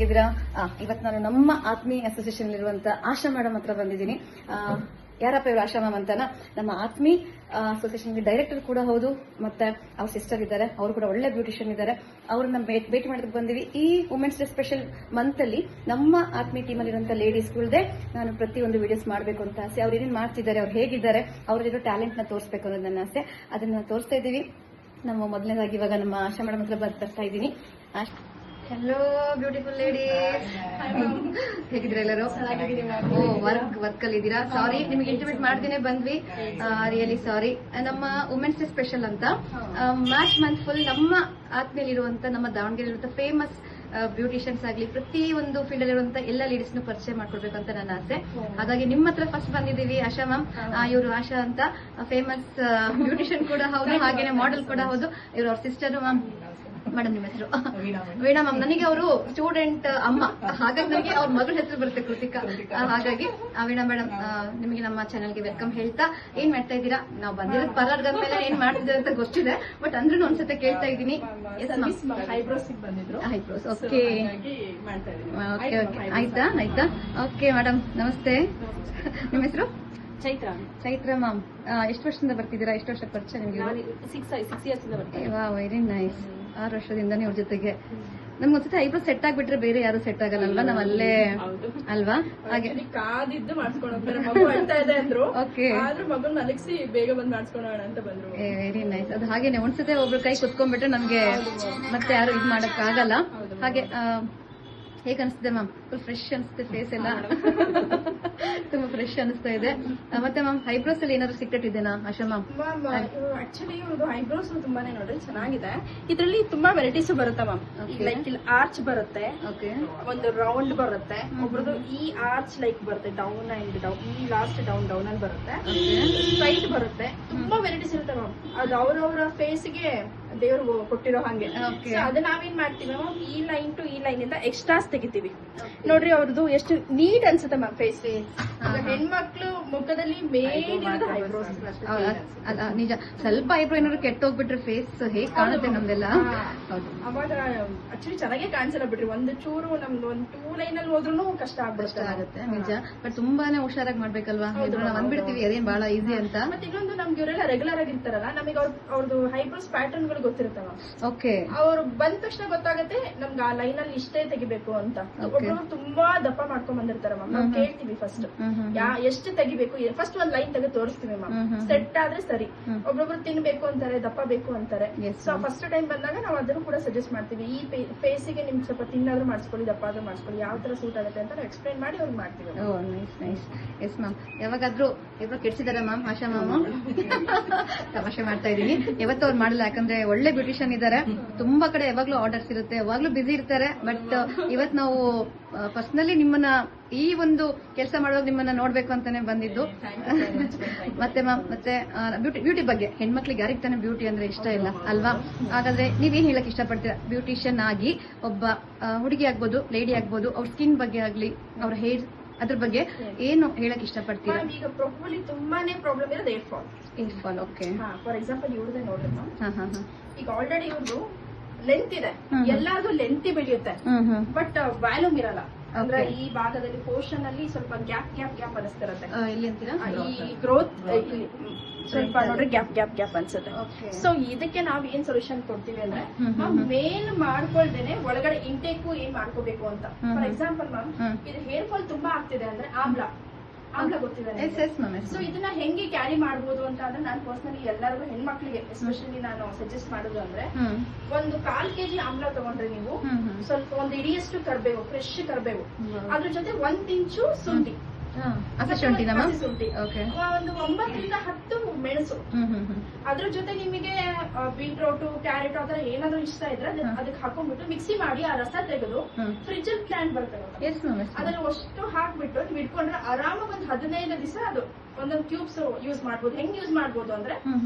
ಹೇಗಿದ್ದೀರಾ? ಇವತ್ತು ನಾನು ನಮ್ಮ ಆತ್ಮೀಯ ಅಸೋಸಿಯೇಷನ್ ಇರುವಂತ ಆಶಾ ಮೇಡಮ್ ಹತ್ರ ಬಂದಿದ್ದೀನಿ. ಯಾರಪ್ಪ ಇವರು ಆಶಾ ಮ್ಯಾಮ್ ಅಂತಾನ? ನಮ್ಮ ಆತ್ಮೀ ಅಸೋಸಿಯೇಷನ್ ಡೈರೆಕ್ಟರ್ ಕೂಡ ಹೌದು, ಮತ್ತೆ ಅವ್ರ ಸಿಸ್ಟರ್ ಇದ್ದಾರೆ, ಅವರು ಕೂಡ ಒಳ್ಳೆ ಬ್ಯೂಟಿಷಿಯನ್ ಇದ್ದಾರೆ. ಅವ್ರನ್ನ ಭೇಟಿ ಮಾಡೋದಕ್ಕೆ ಬಂದಿವಿ. ಈ ವುಮೆನ್ಸ್ ಡೇ ಸ್ಪೆಷಲ್ ಮಂತ್ ಅಲ್ಲಿ ನಮ್ಮ ಆತ್ಮೀಯ ಟೀಮ್ ಅಲ್ಲಿರುವಂತ ಲೇಡೀಸ್ಗಳದೇ ನಾನು ಪ್ರತಿಯೊಂದು ವಿಡಿಯೋಸ್ ಮಾಡಬೇಕು ಅಂತ ಆಸೆ. ಅವ್ರು ಏನೇನು ಮಾಡ್ತಿದ್ದಾರೆ, ಅವ್ರು ಹೇಗಿದ್ದಾರೆ, ಅವ್ರಲ್ಲಿರೋ ಟ್ಯಾಲೆಂಟ್ ನ ತೋರಿಸಬೇಕು ಅನ್ನೋದು ನನ್ನ ಆಸೆ. ಅದನ್ನ ತೋರಿಸ್ತಾ ಇದ್ದೀವಿ. ನಮ್ಮ ಮೊದಲನೇದಾಗಿ ಇವಾಗ ನಮ್ಮ ಆಶಾ ಮೇಡಮ್ ಹತ್ರ ಬರ್ತಾ ಇದ್ದೀನಿ. ಹಲೋ ಬ್ಯೂಟಿಫುಲ್ ಲೇಡೀಸ್, ಹೇಗಿದ್ರೆ ಎಲ್ಲರೂ? ವರ್ಕ್ ಅಲ್ಲಿ ಇದ್ದೀರಾ? ಸಾರಿ, ನಿಮ್ಗೆ ಇಂಟಿಮೇಟ್ ಮಾಡ್ದೇನೆ ಬಂದ್ವಿ, ರಿಯಲಿ ಸಾರಿ. ನಮ್ಮ ವುಮೆನ್ಸ್ ಡೇ ಸ್ಪೆಷಲ್ ಅಂತ ಮಾರ್ಚ್ ಮಂತ್ ಫುಲ್ ನಮ್ಮ ಆತ್ಮೀಯಲ್ಲಿರುವಂತ ನಮ್ಮ ದಾವಣಗೆರೆ ಇರುವಂತ ಫೇಮಸ್ ಬ್ಯೂಟಿಷಿಯನ್ಸ್ ಆಗ್ಲಿ, ಪ್ರತಿ ಒಂದು ಫೀಲ್ಡ್ ಅಲ್ಲಿರುವಂತ ಎಲ್ಲ ಲೇಡೀಸ್ ನು ಪರಿಚಯ ಮಾಡ್ಕೊಡ್ಬೇಕು ಅಂತ ನನ್ನ ಆಸೆ. ಹಾಗಾಗಿ ನಿಮ್ಮ ಹತ್ರ ಫಸ್ಟ್ ಬಂದಿದ್ದೀವಿ. ಆಶಾ ಮ್ಯಾಮ್, ಇವರು ಆಶಾ ಅಂತ ಫೇಮಸ್ ಬ್ಯೂಟಿಷಿಯನ್ ಕೂಡ ಹೌದು, ಹಾಗೇನೆ ಮಾಡೆಲ್ ಕೂಡ ಹೌದು. ಇವರು ಅವ್ರ ಸಿಸ್ಟರ್. ಮ್ಯಾಮ್ ಮೇಡಮ್, ನಿಮ್ಮ ಹೆಸರು? ವೀಣಾ ಮ್ಯಾಮ್. ನನಗೆ ಅವರು ಸ್ಟೂಡೆಂಟ್ ಅಮ್ಮ, ಹಾಗಾಗಿ ನನಗೆ ಅವ್ರ ಮಗಳ ಹೆಸರು ಬರುತ್ತೆ, ಕೃತಿಕಾ. ಹಾಗಾಗಿ ವೀಣಾ ಮೇಡಮ್, ನಿಮಗೆ ನಮ್ಮ ಚಾನೆಲ್ಗೆ ವೆಲ್ಕಮ್ ಹೇಳ್ತಾ, ಏನ್ ಮಾಡ್ತಾ ಇದ್ದೀರಾ? ನಾವು ಬಂದಿರೋದು ಪಾರ್ಲರ್ ಮೇಲೆ ಏನ್ ಮಾಡ್ತಿದ್ದಾರೆ ಅಂತ ಗೊತ್ತಿದೆ, ಬಟ್ ಅಂದ್ರೂ ಒಂದ್ಸತಿ ಕೇಳ್ತಾ ಇದ್ದೀನಿ. ಐಬ್ರೋಸ್. ಓಕೆ, ಆಯ್ತಾ ಆಯ್ತಾ. ಓಕೆ ಮೇಡಮ್, ನಮಸ್ತೆ. ನಿಮ್ಮ ಹೆಸರು? ಚೈತ್ರ ಮ್ಯಾಮ್. ಎಷ್ಟು ವರ್ಷದಿಂದ ಬರ್ತಿದ್ದೀರಾ? ಎಷ್ಟು ವರ್ಷಕ್ಕೆ ಪರಿಚಯ ನಿಮಗೆ? 6 years ಇಂದ ಬರ್ತೀನಿ. Very nice. 6 ವರ್ಷದಿಂದಾನೇ ಇವ್ರ ಜೊತೆಗೆ. ನಮ್ಗೊಂದ್ಸತಿ ಐಬ್ರೋ ಸೆಟ್ ಆಗ್ಬಿಟ್ರೆ ಬೇರೆ ಯಾರು ಸೆಟ್ ಆಗಲ್ಲ, ನಾವ್ ಅಲ್ಲೇ ಅಲ್ವಾ? ಹಾಗೆ ಕಾದಿದ್ದು ಮಾಡಿಸ್ಕೊಂಡು ಹೋಗ್ತಾರೆ. ಮಗು ಅಳ್ತಾ ಇದೆ ಅಂದ್ರು, ಓಕೆ, ಆದ್ರೂ ಮಗನ್ ಮಲಗಿಸಿ ಬೇಗ ಬಂದ್ ಮಾಡಿಸ್ಕೊಳ್ಳೋಣ ಅಂತ ಬಂದ್ರು. Very nice. ಅದು ಹಾಗೇನೆ, ಒಂದ್ಸತಿ ಒಬ್ರು ಕೈ ಕುತ್ಕೊಂಡ್ಬಿಟ್ರೆ ನಮ್ಗೆ ಮತ್ತೆ ಯಾರು ಇದ್ ಮಾಡಕ್ ಆಗಲ್ಲ. ಹಾಗೆ ಹೇಗ್ ಅನಿಸ್ತಿದೆ ಮ್ಯಾಮ್? ಫುಲ್ ಫ್ರೆಶ್ ಅನಿಸುತ್ತೆ, ಫೇಸ್ ಎಲ್ಲ ತುಂಬಾ ಫ್ರೆಶ್ ಅನಿಸ್ತಾ ಇದೆ. ಮತ್ತೆ ಮ್ಯಾಮ್, ಐಬ್ರೋಸ್ ಅಲ್ಲಿ ಏನಾದ್ರು ಸೀಕ್ರೆಟ್ ಇದೆನಾ ಆಶಾ ಮ್ಯಾಮ್? ಆಕ್ಚುಲಿ ಇವ್ರದ್ದು ಐಬ್ರೋಸ್ ತುಂಬಾನೇ ನೋಡ್ರಿ ಚೆನ್ನಾಗಿದೆ. ಇದ್ರಲ್ಲಿ ತುಂಬಾ ವೆರೈಟೀಸ್ ಬರುತ್ತೆ ಮ್ಯಾಮ್. ಲೈಕ್ ಇಲ್ಲಿ ಆರ್ಚ್ ಬರುತ್ತೆ, ಒಂದು ರೌಂಡ್ ಬರುತ್ತೆ, ಒಬ್ರದ್ದು ಈ ಆರ್ಚ್ ಲೈಕ್ ಬರುತ್ತೆ, ಡೌನ್ ಅಂಡ್ ಡೌನ್, ಈ ಲಾಸ್ಟ್ ಡೌನ್ ಅಲ್ಲಿ ಬರುತ್ತೆ, ಸ್ಟ್ರೈಟ್ ಬರುತ್ತೆ. ತುಂಬಾ ವೆರೈಟೀಸ್ ಇರುತ್ತೆ ಮ್ಯಾಮ್. ಅದು ಅವ್ರವ್ರ ಫೇಸ್ಗೆ ದೇವ್ರು ಕೊಟ್ಟಿರೋ ಹಂಗೆ. ಅದು ನಾವೇನ್ ಮಾಡ್ತೀವಿ ಮ್ಯಾಮ್, ಈ ಲೈನ್ ಟು ಈ ಲೈನ್ ಇಂದ ಎಕ್ಸ್ಟ್ರಾಸ್ ತೆಗಿತೀವಿ ನೋಡ್ರಿ. ಅವ್ರದ್ದು ಎಷ್ಟು ನೀಟ್ ಅನ್ಸುತ್ತೆ ಮ್ಯಾಮ್ ಫೇಸ್. ಹೆಣ್ಮಕ್ಳು ಮುಖದಲ್ಲಿ ಮೇನ್ ಐಬ್ರೋಸ್. ನಿಜ, ಸ್ವಲ್ಪ ಐಬ್ರೋ ಏನಾದ್ರು ಕೆಟ್ಟೋಗ್ಬಿಟ್ರೆ ಫೇಸ್ ಹೇಗ್ ಕಾಣುತ್ತೆ ನಮ್ದೆಲ್ಲ. ಅವಾಗ ಆಕ್ಚುಲಿ ಚೆನ್ನಾಗೇ ಕಾಣಿಸಲ್ಲ ಬಿಡ್ರಿ. ಒಂದು ಚೂರು ನಮ್ದು ಒಂದು 2 ಲೈನ್ ಅಲ್ಲಿ ಹೋದ್ರೂ ಕಷ್ಟ ಆಗುತ್ತೆ. ನಿಜ, ಬಟ್ ತುಂಬಾನೇ ಹುಷಾರಾಗಿ ಮಾಡ್ಬೇಕಲ್ವಾ? ನಾವ್ ಅಂದ್ಬಿಡ್ತೀವಿ ಅದೇನ್ ಬಹಳ ಈಸಿ ಅಂತ. ಮತ್ತೆ ಇನ್ನೊಂದು, ನಮ್ಗೆ ಇವರೆಲ್ಲ ರೆಗ್ಯುಲರ್ ಆಗಿರ್ತಾರಲ್ಲ, ನಮಗೆ ಅವ್ರದ್ದು ಐಬ್ರೋಸ್ ಪ್ಯಾಟರ್ನ್ ಗಳು ಗೊತ್ತಿರ್ತಾವ. ಓಕೆ, ಅವ್ರು ಬಂದ ತಕ್ಷಣ ಗೊತ್ತಾಗತ್ತೆ ನಮ್ಗೆ ಆ ಲೈನ್ ಅಲ್ಲಿ ಇಷ್ಟೇ ತೆಗಿಬೇಕು ಅಂತ. ಒಬ್ರು ತುಂಬಾ ದಪ್ಪ ಮಾಡ್ಕೊಂಡ್ ಬಂದಿರ್ತಾರ ಮ್ಯಾಮ್. ನಾವು ಕೇಳ್ತೀವಿ ಫಸ್ಟ್ ಎಷ್ಟು ತೆಗಿಬೇಕು, ಫಸ್ಟ್ ಒಂದ್ ಲೈನ್ ತೆಗೆದು ತೋರಿಸ್ತೀವಿ ಮ್ಯಾಮ್. ಸೆಟ್ ಆದ್ರೆ ಸರಿ. ಒಬ್ಬೊಬ್ರು ತಿನ್ಬೇಕು ಅಂತಾರೆ, ದಪ್ಪ ಬೇಕು ಅಂತಾರೆ. ಸೊ ಫಸ್ಟ್ ಟೈಮ್ ಬಂದಾಗ ನಾವು ಅದನ್ನು ಕೂಡ ಸಜೆಸ್ಟ್ ಮಾಡ್ತೀವಿ. ಈ ಫೇಸಿಗೆ ನಿಮ್ಗೆ ಸ್ವಲ್ಪ ತಿನ್ನಾದ್ರೂ ಮಾಡಿಸ್ಕೊಳ್ಳಿ, ದಪ್ಪ ಆದ್ರೂ ಮಾಡಿಸ್ಕೊಳ್ಳಿ, ಯಾವ ತರ ಸೂಟ್ ಆಗುತ್ತೆ ಅಂತ ನಾವು ಎಕ್ಸ್ಪ್ಲೈನ್ ಮಾಡಿ ಅವ್ರಿಗೆ ಮಾಡ್ತೀವಿ. Yes ma'am. ಯಾವಾಗಾದ್ರೂ ಇವ್ರು ಕೆಡ್ಸಿದಾರ ಮ್ಯಾಮ್ ಆಶಾ ಮ್ಯಾಮ್? ತಮಾಷೆ ಮಾಡ್ತಾ ಇದೀನಿ. ಯಾವತ್ತೂ ಅವ್ರು ಮಾಡಲ್ಲ, ಯಾಕಂದ್ರೆ ಒಳ್ಳೆ ಬ್ಯೂಟಿಷಿಯನ್ ಇದ್ದಾರೆ. ತುಂಬಾ ಕಡೆ ಯಾವಾಗ್ಲೂ ಆರ್ಡರ್ಸ್ ಇರುತ್ತೆ, ಯಾವಾಗ್ಲೂ ಬಿಸಿ ಇರ್ತಾರೆ. ಬಟ್ ಇವತ್ ನಾವು ಪರ್ಸನಲಿ ನಿಮ್ಮನ್ನ ಈ ಒಂದು ಕೆಲಸ ಮಾಡುವಾಗ ನಿಮ್ಮನ್ನ ನೋಡ್ಬೇಕು ಅಂತಾನೆ ಬಂದಿದ್ದು. ಮತ್ತೆ ಮ್ಯಾಮ್, ಮತ್ತೆ ಬ್ಯೂಟಿ ಬಗ್ಗೆ, ಹೆಣ್ಮಕ್ಳಿಗೆ ಯಾರಿಗೆ ತಾನೇ ಬ್ಯೂಟಿ ಅಂದ್ರೆ ಇಷ್ಟ ಇಲ್ಲ ಅಲ್ವಾ? ಹಾಗಾದ್ರೆ ನೀವೇನ್ ಹೇಳಕ್ ಇಷ್ಟಪಡ್ತೀರಾ? ಬ್ಯೂಟಿಷಿಯನ್ ಆಗಿ ಒಬ್ಬ ಹುಡುಗಿ ಆಗ್ಬೋದು, ಲೇಡಿ ಆಗ್ಬೋದು, ಅವ್ರ ಸ್ಕಿನ್ ಬಗ್ಗೆ ಆಗ್ಲಿ, ಅವ್ರ ಹೇರ್, ಅದ್ರ ಬಗ್ಗೆ ಏನು ಹೇಳಕ್ ಇಷ್ಟಪಡ್ತೀರಾ? ಈಗ ಪ್ರೊಬಬ್ಲಿ ತುಂಬಾನೇ ಪ್ರಾಬ್ಲಮ್ ಇರೋದು hair fall. Okay, for example ಇವ್ರದೇ ನೋಡ್ರಿ ಮ್ಯಾಮ್. ಈಗ ಆಲ್ರೆಡಿ ಇವ್ರದ್ದು ಲೆಂತ್ ಇದೆ, ಎಲ್ಲಾರ್ದು ಲೆಂತ್ ಬೆಳೆಯುತ್ತೆ, ಬಟ್ ವ್ಯಾಲ್ಯೂಮ್ ಇರಲ್ಲ. ಅಂದ್ರೆ ಈ ಭಾಗದಲ್ಲಿ ಪೋರ್ಷನ್ ಅಲ್ಲಿ ಸ್ವಲ್ಪ ಗ್ಯಾಪ್ ಅನಿಸ್ತಿರತ್ತೆ. ಈ ಗ್ರೋತ್ ಸ್ವಲ್ಪ ನೋಡ್ರಿ ಗ್ಯಾಪ್ ಅನ್ಸುತ್ತೆ. ಸೊ ಇದಕ್ಕೆ ನಾವ್ ಏನ್ ಸೊಲ್ಯೂಷನ್ ಕೊಡ್ತೀವಿ ಅಂದ್ರೆ, ಮೇಲ್ ಮಾಡ್ಕೊಳ್ದೇನೆ ಒಳಗಡೆ ಇಂಟೇಕು ಏನ್ ಮಾಡ್ಕೋಬೇಕು ಅಂತ. ಫಾರ್ ಎಕ್ಸಾಂಪಲ್ ಮ್ಯಾಮ್, ಇದು ಹೇರ್ ಫಾಲ್ ತುಂಬಾ ಆಗ್ತಿದೆ ಅಂದ್ರೆ ಆಮ್ಲ ಗೊತ್ತಿದೆ. ಸೊ ಇದನ್ನ ಹೆಂಗೆ ಕ್ಯಾರಿ ಮಾಡಬಹುದು ಅಂತ ಅಂದ್ರೆ, ನಾನು ಪರ್ಸನಲಿ ಎಲ್ಲರಿಗೂ ಹೆಣ್ಮಕ್ಳಿಗೆ ಎಸ್ಪೆಷಲಿ ನಾನು ಸಜೆಸ್ಟ್ ಮಾಡೋದು ಅಂದ್ರೆ, ಒಂದು 1/4 kg ಆಮ್ಲ ತಗೊಂಡ್ರೆ ನೀವು ಸ್ವಲ್ಪ ಒಂದು ಇಡಿಯಷ್ಟು ಕರ್ಬೇವು, ಫ್ರೆಶ್ ಕರ್ಬೇವು, ಅದ್ರ ಜೊತೆ 1 ಇಂಚು ಶುಂಠಿ, ಒಂದು 9 ರಿಂದ 10 ಮೆಣಸು, ಅದ್ರ ಜೊತೆ ನಿಮಗೆ ಬೀಟ್ರೋಟ್, ಕ್ಯಾರೆಟ್ ಆತರ ಏನಾದ್ರು ಇಷ್ಟ ಇದ್ರೆ ಅದಕ್ಕೆ ಹಾಕೊಂಡ್ಬಿಟ್ಟು ಮಿಕ್ಸಿ ಮಾಡಿ ಆ ರಸ ತೆಗೆದು ಫ್ರಿಜ್ ಅಲ್ಲಿ ಪ್ಲಾಂಟ್ ಬರ್ತದೆ, ಅದನ್ನ ಅಷ್ಟು ಹಾಕ್ಬಿಟ್ಟು ನೀವು ಇಟ್ಕೊಂಡ್ರೆ ಆರಾಮಾಗಿ ಒಂದು 15 ದಿವಸ ಅದು ಒಂದೊಂದು ಕ್ಯೂಬ್ಸ್ ಯೂಸ್ ಮಾಡ್ಬೋದು. ಹೆಂಗ್ ಯೂಸ್ ಮಾಡ್ಬೋದು ಅಂದ್ರೆ,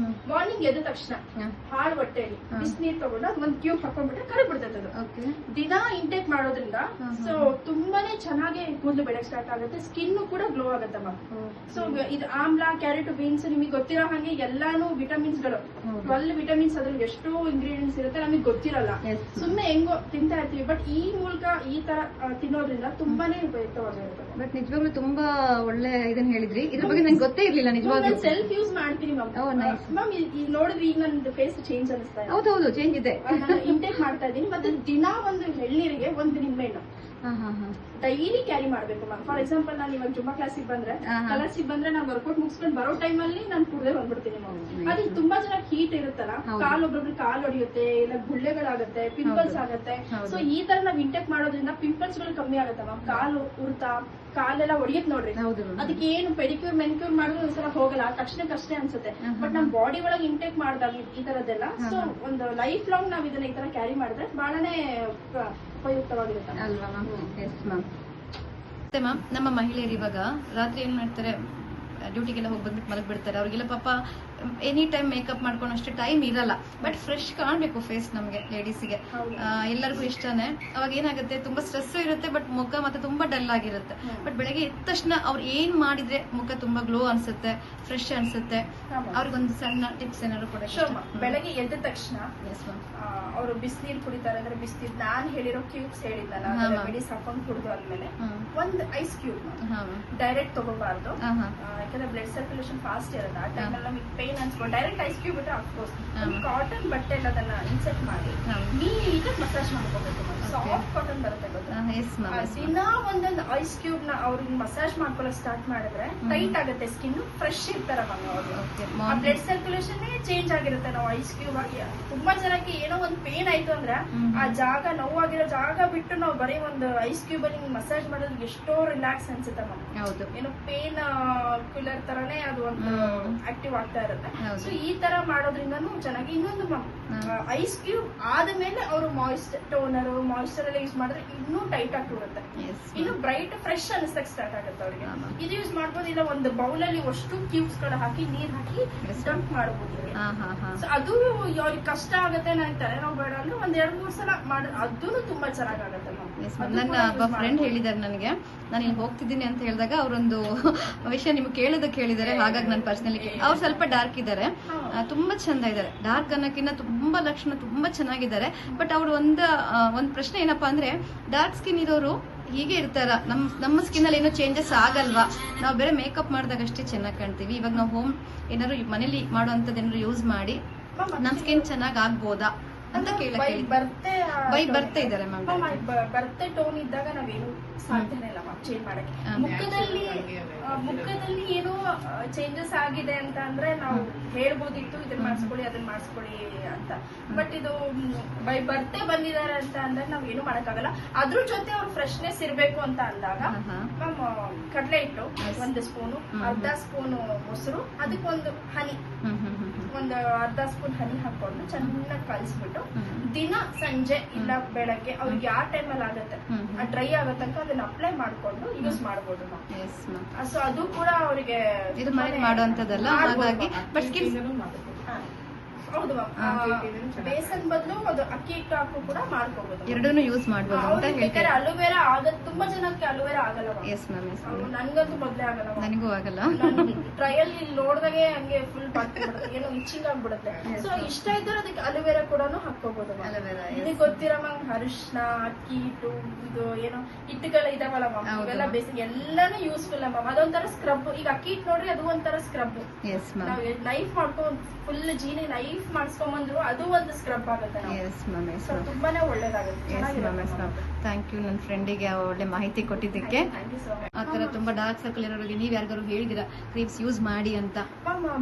ಮಾರ್ನಿಂಗ್ ಎದ್ದ ತಕ್ಷಣ ಹಾಳು ಹೊಟ್ಟೆಯಲ್ಲಿ ಬಿಸಿನೀರ್ ತಗೊಂಡು ಅದು ಒಂದು ಕ್ಯೂಬ್ ಹಾಕೊಂಡ್ಬಿಟ್ರೆ ಕರಗ್ ಬಿಡ್ತದೆ. ಅದು ದಿನಾ ಇಂಟೇಕ್ ಮಾಡೋದ್ರಿಂದ ಸೊ ತುಂಬಾನೇ ಚೆನ್ನಾಗಿ ಕೂದಲು ಬೆಳಕ್ ಸ್ಟಾರ್ಟ್ ಆಗುತ್ತೆ. ಸ್ಕಿನ್ ಕೂಡ ಕೂಡ ಗ್ಲೋ ಆಗುತ್ತೆ ಮ್ಯಾಮ್. ಸೊ ಇದು ಆಮ್ಲ, ಕ್ಯಾರೆಟ್, ಬೀನ್ಸ್ ನಿಮಗೆ ಗೊತ್ತಿರೋ ಹಾಗೆ ಎಲ್ಲಾನು ವಿಟಮಿನ್ಸ್ ಗಳು 12 ವಿಟಮಿನ್ಸ್ ಅದ್ರಲ್ಲಿ ಎಷ್ಟೋ ಇಂಗ್ರೀಡಿಯೆಂಟ್ಸ್ ಇರುತ್ತೆ ನಮಗೆ ಗೊತ್ತಿರಲ್ಲ, ಸುಮ್ಮನೆ ಹೆಂಗೋ ತಿಂತಾ ಇರ್ತೀವಿ. ಬಟ್ ಈ ಮೂಲಕ ಈ ತರ ತಿನ್ನೋದ್ರಿಂದ ತುಂಬಾನೇ ಉಪಯುಕ್ತವಾಗಿರುತ್ತೆ. ಬಟ್ ನಿಜವಾಗ್ಲೂ ತುಂಬಾ ಒಳ್ಳೆ ಇದನ್ನ ಹೇಳಿದ್ರಿ, ಇದ್ರ ಬಗ್ಗೆ ನಂಗೆ ಗೊತ್ತೇ ಇರ್ಲಿಲ್ಲ ನಿಜವಾಗ್ಲೂ. ಸೆಲ್ಫ್ ಯೂಸ್ ಮಾಡ್ತೀನಿ ಮ್ಯಾಮ್. ಮ್ಯಾಮ್ ಈಗ ನೋಡಿದ್ರೆ ಈಗ ನನ್ನ ಫೇಸ್ ಚೇಂಜ್ ಅನಿಸ್ತಾ ಇದೆ. ಹೌದೌದು, ಚೇಂಜ್ ಇದೆ. ಇಂಟೇಕ್ ಮಾಡ್ತಾ ಇದ್ದೀನಿ. ಮತ್ತೆ ದಿನ ಒಂದು ಎಳ್ನೀರಿಗೆ ಒಂದು ನಿಂಬೆಹಣ್ಣು ಡೈಲಿ ಕ್ಯಾರಿ ಮಾಡ್ಬೇಕು ಮ್ಯಾಮ್. ಫಾರ್ ಎಕ್ಸಾಂಪಲ್ ನಾನು ಇವಾಗ ಜುಮ್ಮಾ ಕ್ಲಾಸಿಗೆ ಬಂದ್ರೆ ನಾನು ವರ್ಕೌಟ್ ಮುಗಿಸ್ಕೊಂಡು ಬರೋ ಟೈಮ್ ಅಲ್ಲಿ ನಾನು ಕುಡ್ದೆ ಬಂದ್ಬಿಡ್ತೀನಿ ಮ್ಯಾಮ್. ಅದು ತುಂಬಾ ಜನ ಹೀಟ್ ಇರುತ್ತಲ್ಲ, ಕಾಲು ಒಬ್ಬೊಬ್ರು ಕಾಲು ಹೊಡಿಯುತ್ತೆ, ಇಲ್ಲ ಗುಳ್ಳೆಗಳಾಗುತ್ತೆ, ಪಿಂಪಲ್ಸ್ ಆಗುತ್ತೆ. ಸೊ ಈ ತರ ನಾವ್ ಇಂಟೆಕ್ ಮಾಡೋದ್ರಿಂದ ಪಿಂಪಲ್ಸ್ ಗಳು ಕಮ್ಮಿ ಆಗುತ್ತೆ ಮ್ಯಾಮ್. ಕಾಲು ಉರ್ತಾ ಕಾಲೆಲ್ಲ ಹೊಡಿಯತ್ ನೋಡ್ರಿ, ಅದಕ್ಕೆ ಏನು ಪೆಡಿಕ್ಯೂರ್ ಮೆನಿಕ್ಯೂರ್ ಮಾಡಿದ್ರೆ ಒಂದ್ಸಲ ಹೋಗಲ್ಲ, ತಕ್ಷಣಕ್ಕಷ್ಟೇ ಅನ್ಸುತ್ತೆ. ಬಟ್ ನಮ್ ಬಾಡಿ ಒಳಗೆ ಇಂಟೇಕ್ ಮಾಡಿದಾಗ ಈ ತರದ್ದೆಲ್ಲ ಸೊ ಒಂದು ಲೈಫ್ ಲಾಂಗ್ ನಾವ್ ಇದನ್ನ ಈ ತರ ಕ್ಯಾರಿ ಮಾಡಿದ್ರೆ ಬಹಳನೇ ಉಪಯುಕ್ತವಾಗಿರುತ್ತೆ ಅಲ್ವಾ ಮ್ಯಾಮ್? Yes ma'am. ಮತ್ತೆ ಮ್ಯಾಮ್, ನಮ್ಮ ಮಹಿಳೆಯರು ಇವಾಗ ರಾತ್ರಿ ಏನ್ ಮಾಡ್ತಾರೆ, ಡ್ಯೂಟಿಗೆಲ್ಲ ಹೋಗಿ ಬಂದ್ಬಿಟ್ಟು ಮಲಗಿ ಬಿಡ್ತಾರೆ. ಅವ್ರಿಗೆಲ್ಲ ಪಾಪ ಎನಿ ಟೈಮ್ ಮೇಕಪ್ ಮಾಡ್ಕೊಂಡು ಅಷ್ಟು ಟೈಮ್ ಇರಲ್ಲ. ಬಟ್ ಫ್ರೆಶ್ ಕಾಣ್ಬೇಕು ಫೇಸ್ ನಮ್ಗೆ ಲೇಡೀಸ್ಗೆ, ಎಲ್ಲರಿಗೂ ಇಷ್ಟನೇ. ಅವಾಗ ಏನಾಗುತ್ತೆ, ತುಂಬಾ ಸ್ಟ್ರೆಸ್ ಇರುತ್ತೆ, ಬಟ್ ಮುಖ ಮತ್ತೆ ತುಂಬಾ ಡಲ್ ಆಗಿರುತ್ತೆ. ಬಟ್ ಬೆಳಗ್ಗೆ ಎದ್ದ ತಕ್ಷಣ ಅವ್ರು ಏನ್ ಮಾಡಿದ್ರೆ ಮುಖ ತುಂಬಾ ಗ್ಲೋ ಅನ್ಸುತ್ತೆ, ಫ್ರೆಶ್ ಅನ್ಸುತ್ತೆ, ಅವ್ರಿಗೊಂದು ಸಣ್ಣ ಟಿಪ್ಸ್ ಏನಾದ್ರು ಕೂಡ. ಬೆಳಗ್ಗೆ ಎದ್ದ ತಕ್ಷಣ ಅವರು ಬಿಸಿನೀರು ಕುಡಿತಾರೆ. ಅಂದ್ರೆ ಬಿಸಿನೀರು ನಾನು ಹೇಳಿರೋ ಕ್ಯೂಬ್ಸ್ ಹೇಳಿದ್ನಲ್ಲ, ಮೆಡಿಸ್ ಹಾಕೊಂಡು ಕುಡಿದು ಆದ್ಮೇಲೆ ಒಂದು ಐಸ್ ಕ್ಯೂಬ್ ಡೈರೆಕ್ಟ್ ತಗೋಬಾರ್ದು, ಯಾಕಂದ್ರೆ ಬ್ಲಡ್ ಸರ್ಕ್ಯುಲೇಷನ್ ಫಾಸ್ಟ್ ಇರುತ್ತೆ. ಆ ಟೈಮಲ್ಲಿ ನಮಗೆ ಪೇನ್ ಅನ್ಸ್ಕೊಂಡು ಡೈರೆಕ್ಟ್ ಐಸ್ ಕ್ಯೂಬ್ ಬಿಟ್ಟರೆ ಅಫ್ಕೋರ್ಸ್ ಕಾಟನ್ ಬಟ್ಟೆ ಅದನ್ನ ಇನ್ಸೆಟ್ ಮಾಡಿ ನೀಟಾಗಿ ಮಸಾಜ್ ಮಾಡ್ಕೋಬೇಕು. ಸಾಫ್ಟ್ ಕಾಟನ್ ಬರುತ್ತೆ ಗೊತ್ತಾ, ದಿನ ಒಂದೊಂದು ಐಸ್ ಕ್ಯೂಬ್ ನ ಅವ್ರಿಗೆ ಮಸಾಜ್ ಮಾಡ್ಕೊಳ್ಳೋಕೆ ಸ್ಟಾರ್ಟ್ ಮಾಡಿದ್ರೆ ಟೈಟ್ ಆಗುತ್ತೆ, ಸ್ಕಿನ್ ಫ್ರೆಶ್ ಇರ್ತಾರ ಮ್ಯಾಮ್. ಬ್ಲಡ್ ಸರ್ಕ್ಯುಲೇಷನ್ ಚೇಂಜ್ ಆಗಿರುತ್ತೆ. ನಾವು ಐಸ್ ಕ್ಯೂಬ್ ಆಗಿ ತುಂಬಾ ಜನಕ್ಕೆ ಏನೋ ಒಂದು ಪೇನ್ ಆಯ್ತು ಅಂದ್ರೆ ಆ ಜಾಗ ನೋವಾಗಿರೋ ಜಾಗ ಬಿಟ್ಟು ನಾವು ಬರೀ ಒಂದು ಐಸ್ ಕ್ಯೂಬ್ ಅಲ್ಲಿ ಮಸಾಜ್ ಮಾಡೋದು ಎಷ್ಟೋ ರಿಲ್ಯಾಕ್ಸ್ ಅನ್ಸುತ್ತೆ ಮ್ಯಾಮ್. ಏನೋ ಪೇನ್ ಕ್ಯೂಲರ್ ತರಾನೇ ಅದು ಒಂದು ಆಕ್ಟಿವ್ ಆಗ್ತಾ ಇರುತ್ತೆ. ಸೊ ಈ ತರ ಮಾಡೋದ್ರಿಂದನೂ ಚೆನ್ನಾಗಿ. ಇನ್ನೊಂದು ಮ್ಯಾಮ್, ಐಸ್ ಕ್ಯೂಬ್ ಆದ್ಮೇಲೆ ಅವರು ಮಾಯಿಶ್ಚರ್ ಎಲ್ಲ ಯೂಸ್ ಮಾಡಿದ್ರೆ ಇನ್ನೂ ಟೈಟ್ ಆಗಿ ಕೂರುತ್ತೆ, ಇನ್ನು ಬ್ರೈಟ್ ಫ್ರೆಶ್ ಅನಿಸ್ತಕ್ ಸ್ಟಾರ್ಟ್ ಆಗುತ್ತೆ ಅವ್ರಿಗೆ. ಇದು ಯೂಸ್ ಮಾಡ್ಬೋದು. ಇಲ್ಲ ಒಂದು ಬೌಲ್ ಅಲ್ಲಿ ಅಷ್ಟು ಕ್ಯೂಬ್ಸ್ ಗಳು ಹಾಕಿ ನೀರ್ ಹಾಕಿ ಡಂಪ್ ಮಾಡಬಹುದು. ಅದು ಅವ್ರಿಗೆ ಕಷ್ಟ ಆಗುತ್ತೆ ಅಂತಾರೆ, ನಾವು ಬೇಡ ಅಂದ್ರೆ ಒಂದ್ 2-3 ಸಲ ಮಾಡ, ಅದೂ ತುಂಬಾ ಚೆನ್ನಾಗಾಗುತ್ತೆ. ನನ್ನ ಒಬ್ಬ ಫ್ರೆಂಡ್ ಹೇಳಿದಾರೆ ನನಗೆ, ನಾನು ಇಲ್ಲಿ ಹೋಗ್ತಿದ್ದೀನಿ ಅಂತ ಹೇಳಿದಾಗ ಅವರೊಂದು ವಿಷಯ ನಿಮ್ಗೆ ಕೇಳೋದಕ್ಕೆ ಹೇಳಿದ್ದಾರೆ. ಹಾಗಾಗಿ ನಾನು ಪರ್ಸನಲಿ ಅವ್ರು ಸ್ವಲ್ಪ ಡಾರ್ಕ್ ಇದ್ದಾರೆ, ತುಂಬಾ ಚಂದ ಇದ್ದಾರೆ. ಡಾರ್ಕ್ ಅನ್ನೋಕ್ಕಿಂತ ತುಂಬಾ ಲಕ್ಷಣ ತುಂಬಾ ಚೆನ್ನಾಗಿದ್ದಾರೆ. ಬಟ್ ಅವ್ರು ಒಂದ್ ಪ್ರಶ್ನೆ ಏನಪ್ಪಾ ಅಂದ್ರೆ, ಡಾರ್ಕ್ ಸ್ಕಿನ್ ಇರೋರು ಹೀಗೆ ಇರ್ತಾರ, ನಮ್ಮ ಸ್ಕಿನ್ ಅಲ್ಲಿ ಏನೋ ಚೇಂಜಸ್ ಆಗಲ್ವಾ, ನಾವು ಬೇರೆ ಮೇಕಪ್ ಮಾಡಿದಾಗ ಅಷ್ಟೇ ಚೆನ್ನಾಗಿ ಕಾಣ್ತೀವಿ, ಇವಾಗ ನಾವು ಹೋಮ್ ಏನಾದ್ರು ಮನೇಲಿ ಮಾಡುವಂತದ್ದು ಏನಾದ್ರು ಯೂಸ್ ಮಾಡಿ ನಮ್ ಸ್ಕಿನ್ ಚೆನ್ನಾಗ್ ಆಗ್ಬೋದಾ ಅಂತ ಬರ್ತಾ ಇದಾರೆ ಮ್ಯಾಮ್. ಬರ್ತೆ ಟೋನ್ ಇದ್ದಾಗ ನಾವೇನು ಸಾಧ್ಯನೇ ಇಲ್ಲ ಮ್ಯಾಮ್ ಚೇಂಜ್ ಮಾಡಕ್ಕೆ. ಮುಖದಲ್ಲಿ ಏನೋ ಚೇಂಜಸ್ ಆಗಿದೆ ಅಂತ ಅಂದ್ರೆ ನಾವು ಹೇಳ್ಬೋದಿತ್ತು, ಇದನ್ನ ಮಾಡಿಸ್ಕೊಳ್ಳಿ ಅದನ್ನ ಮಾಡಿಸ್ಕೊಳ್ಳಿ ಅಂತ. ಬಟ್ ಇದು ಬೈ ಬರ್ತೆ ಬಂದಿದ್ದಾರೆ ಅಂತ ಅಂದ್ರೆ ನಾವ್ ಏನು ಮಾಡಕ್ಕಾಗಲ್ಲ. ಅದ್ರ ಜೊತೆ ಅವ್ರ ಫ್ರೆಶ್ನೆಸ್ ಇರ್ಬೇಕು ಅಂತ ಅಂದಾಗ ಮ್ಯಾಮ್ ಕಡಲೆ ಹಿಟ್ಟು 1 ಸ್ಪೂನು, ಅರ್ಧ ಸ್ಪೂನು ಮೊಸರು, ಅದಕ್ಕೊಂದು ಹನಿ, ಒಂದು ಅರ್ಧ ಸ್ಪೂನ್ ಹನಿ ಹಾಕೊಂಡು ಚೆನ್ನಾಗಿ ಕಲಿಸ್ಬಿಟ್ಟು ದಿನ ಸಂಜೆ ಇಲ್ಲ ಬೆಳಗ್ಗೆ ಅವ್ರಿಗೆ ಯಾವ ಟೈಮಲ್ಲಿ ಆಗುತ್ತೆ ಡ್ರೈ ಆಗೋ ತನಕ ಅದನ್ನ ಅಪ್ಲೈ ಮಾಡ್ಕೊಂಡು ಯೂಸ್ ಮಾಡಬಹುದು. ಸೊ ಅದು ಕೂಡ ಅವರಿಗೆ ಇದು ಮಾಡುವಂತದಲ್ಲ, ಹಾಗಾಗಿ ಹೌದು ಬೇಸನ್ ಬದಲು ಅದು ಅಕ್ಕಿ ಹಿಟ್ಟು ಹಾಕು ಕೂಡ ಮಾಡ್ಕೋಬಹುದು, ಎರಡನ್ನೂ ಯೂಸ್ ಮಾಡಬಹುದು ಅಂತ ಹೇಳ್ತಾರೆ. ಅಲೋವೆರಾ ಆಗತ್ತೆ, ತುಂಬಾ ಜನಕ್ಕೆ ಅಲೋವೆರಾ ಆಗಲ್ಲ. ನನ್ಗಂತೂ ಮೊದ್ಲೇ ಆಗಲ್ಲ, ನನಗೂ ಆಗಲ್ಲ. ಟ್ರಯಲ್ ಇಲ್ಲಿ ನೋಡಿದಾಗೆ ಹಂಗೆ ಫುಲ್ ಬಾಕ್ಬಿಡುತ್ತೆ, ಏನೋ ಇಚ್ಚಿಂಗ್ ಆಗ್ಬಿಡುತ್ತೆ. ಸೊ ಇಷ್ಟ ಇದ್ರೆ ಅದಕ್ಕೆ ಅಲೋವೆರಾ ಕೂಡ ಹಾಕೋಬಹುದು. ಇದಕ್ಕೆ ಗೊತ್ತಿರೋ ಮ್ಯಾಮ್ ಅರಿಶಿನ, ಅಕ್ಕಿ ಹಿಟ್ಟು, ಇದು ಏನೋ ಹಿಟ್ಟುಗಳ ಇದಾವಲ್ಲ ಮ್ಯಾಮ್, ಇವೆಲ್ಲ ಬೇಸಿಕ್ ಎಲ್ಲಾನು ಯೂಸ್ಫುಲ್ ಮ್ಯಾಮ್. ಅದೊಂಥರ ಸ್ಕ್ರಬ್. ಈಗ ಅಕ್ಕಿ ಹಿಟ್ಟು ನೋಡ್ರಿ, ಅದು ಒಂಥರ ಸ್ಕ್ರಬ್. ನಾವು ಲೈಫ್ ಮಾಡ್ಕೊಂಡು ಫುಲ್ ಜೀನಿ ಲೈಫ್ ಮಾಡಿಸ್ಕೊಂಡ್ಬಂದ್ರು ಅದು ಒಂದು ಸ್ಕ್ರಬ್ ಆಗುತ್ತೆ. ತುಂಬಾನೇ ಒಳ್ಳೇದಾಗುತ್ತೆ. ಥ್ಯಾಂಕ್ ಯು ನನ್ನ ಫ್ರೆಂಡಿಗೆ ಒಳ್ಳೆ ಮಾಹಿತಿ ಕೊಟ್ಟಿದ್ದಕ್ಕೆ. ಆತರ ತುಂಬಾ ಡಾರ್ಕ್ ಸರ್ಕಲ್ ಇರೋರಿಗೆ ನೀವ್ ಯಾರಿಗಾರು ಹೇಳಿದಿರಾ ಕ್ರೀಮ್ಸ್ ಯೂಸ್ ಮಾಡಿ ಅಂತ?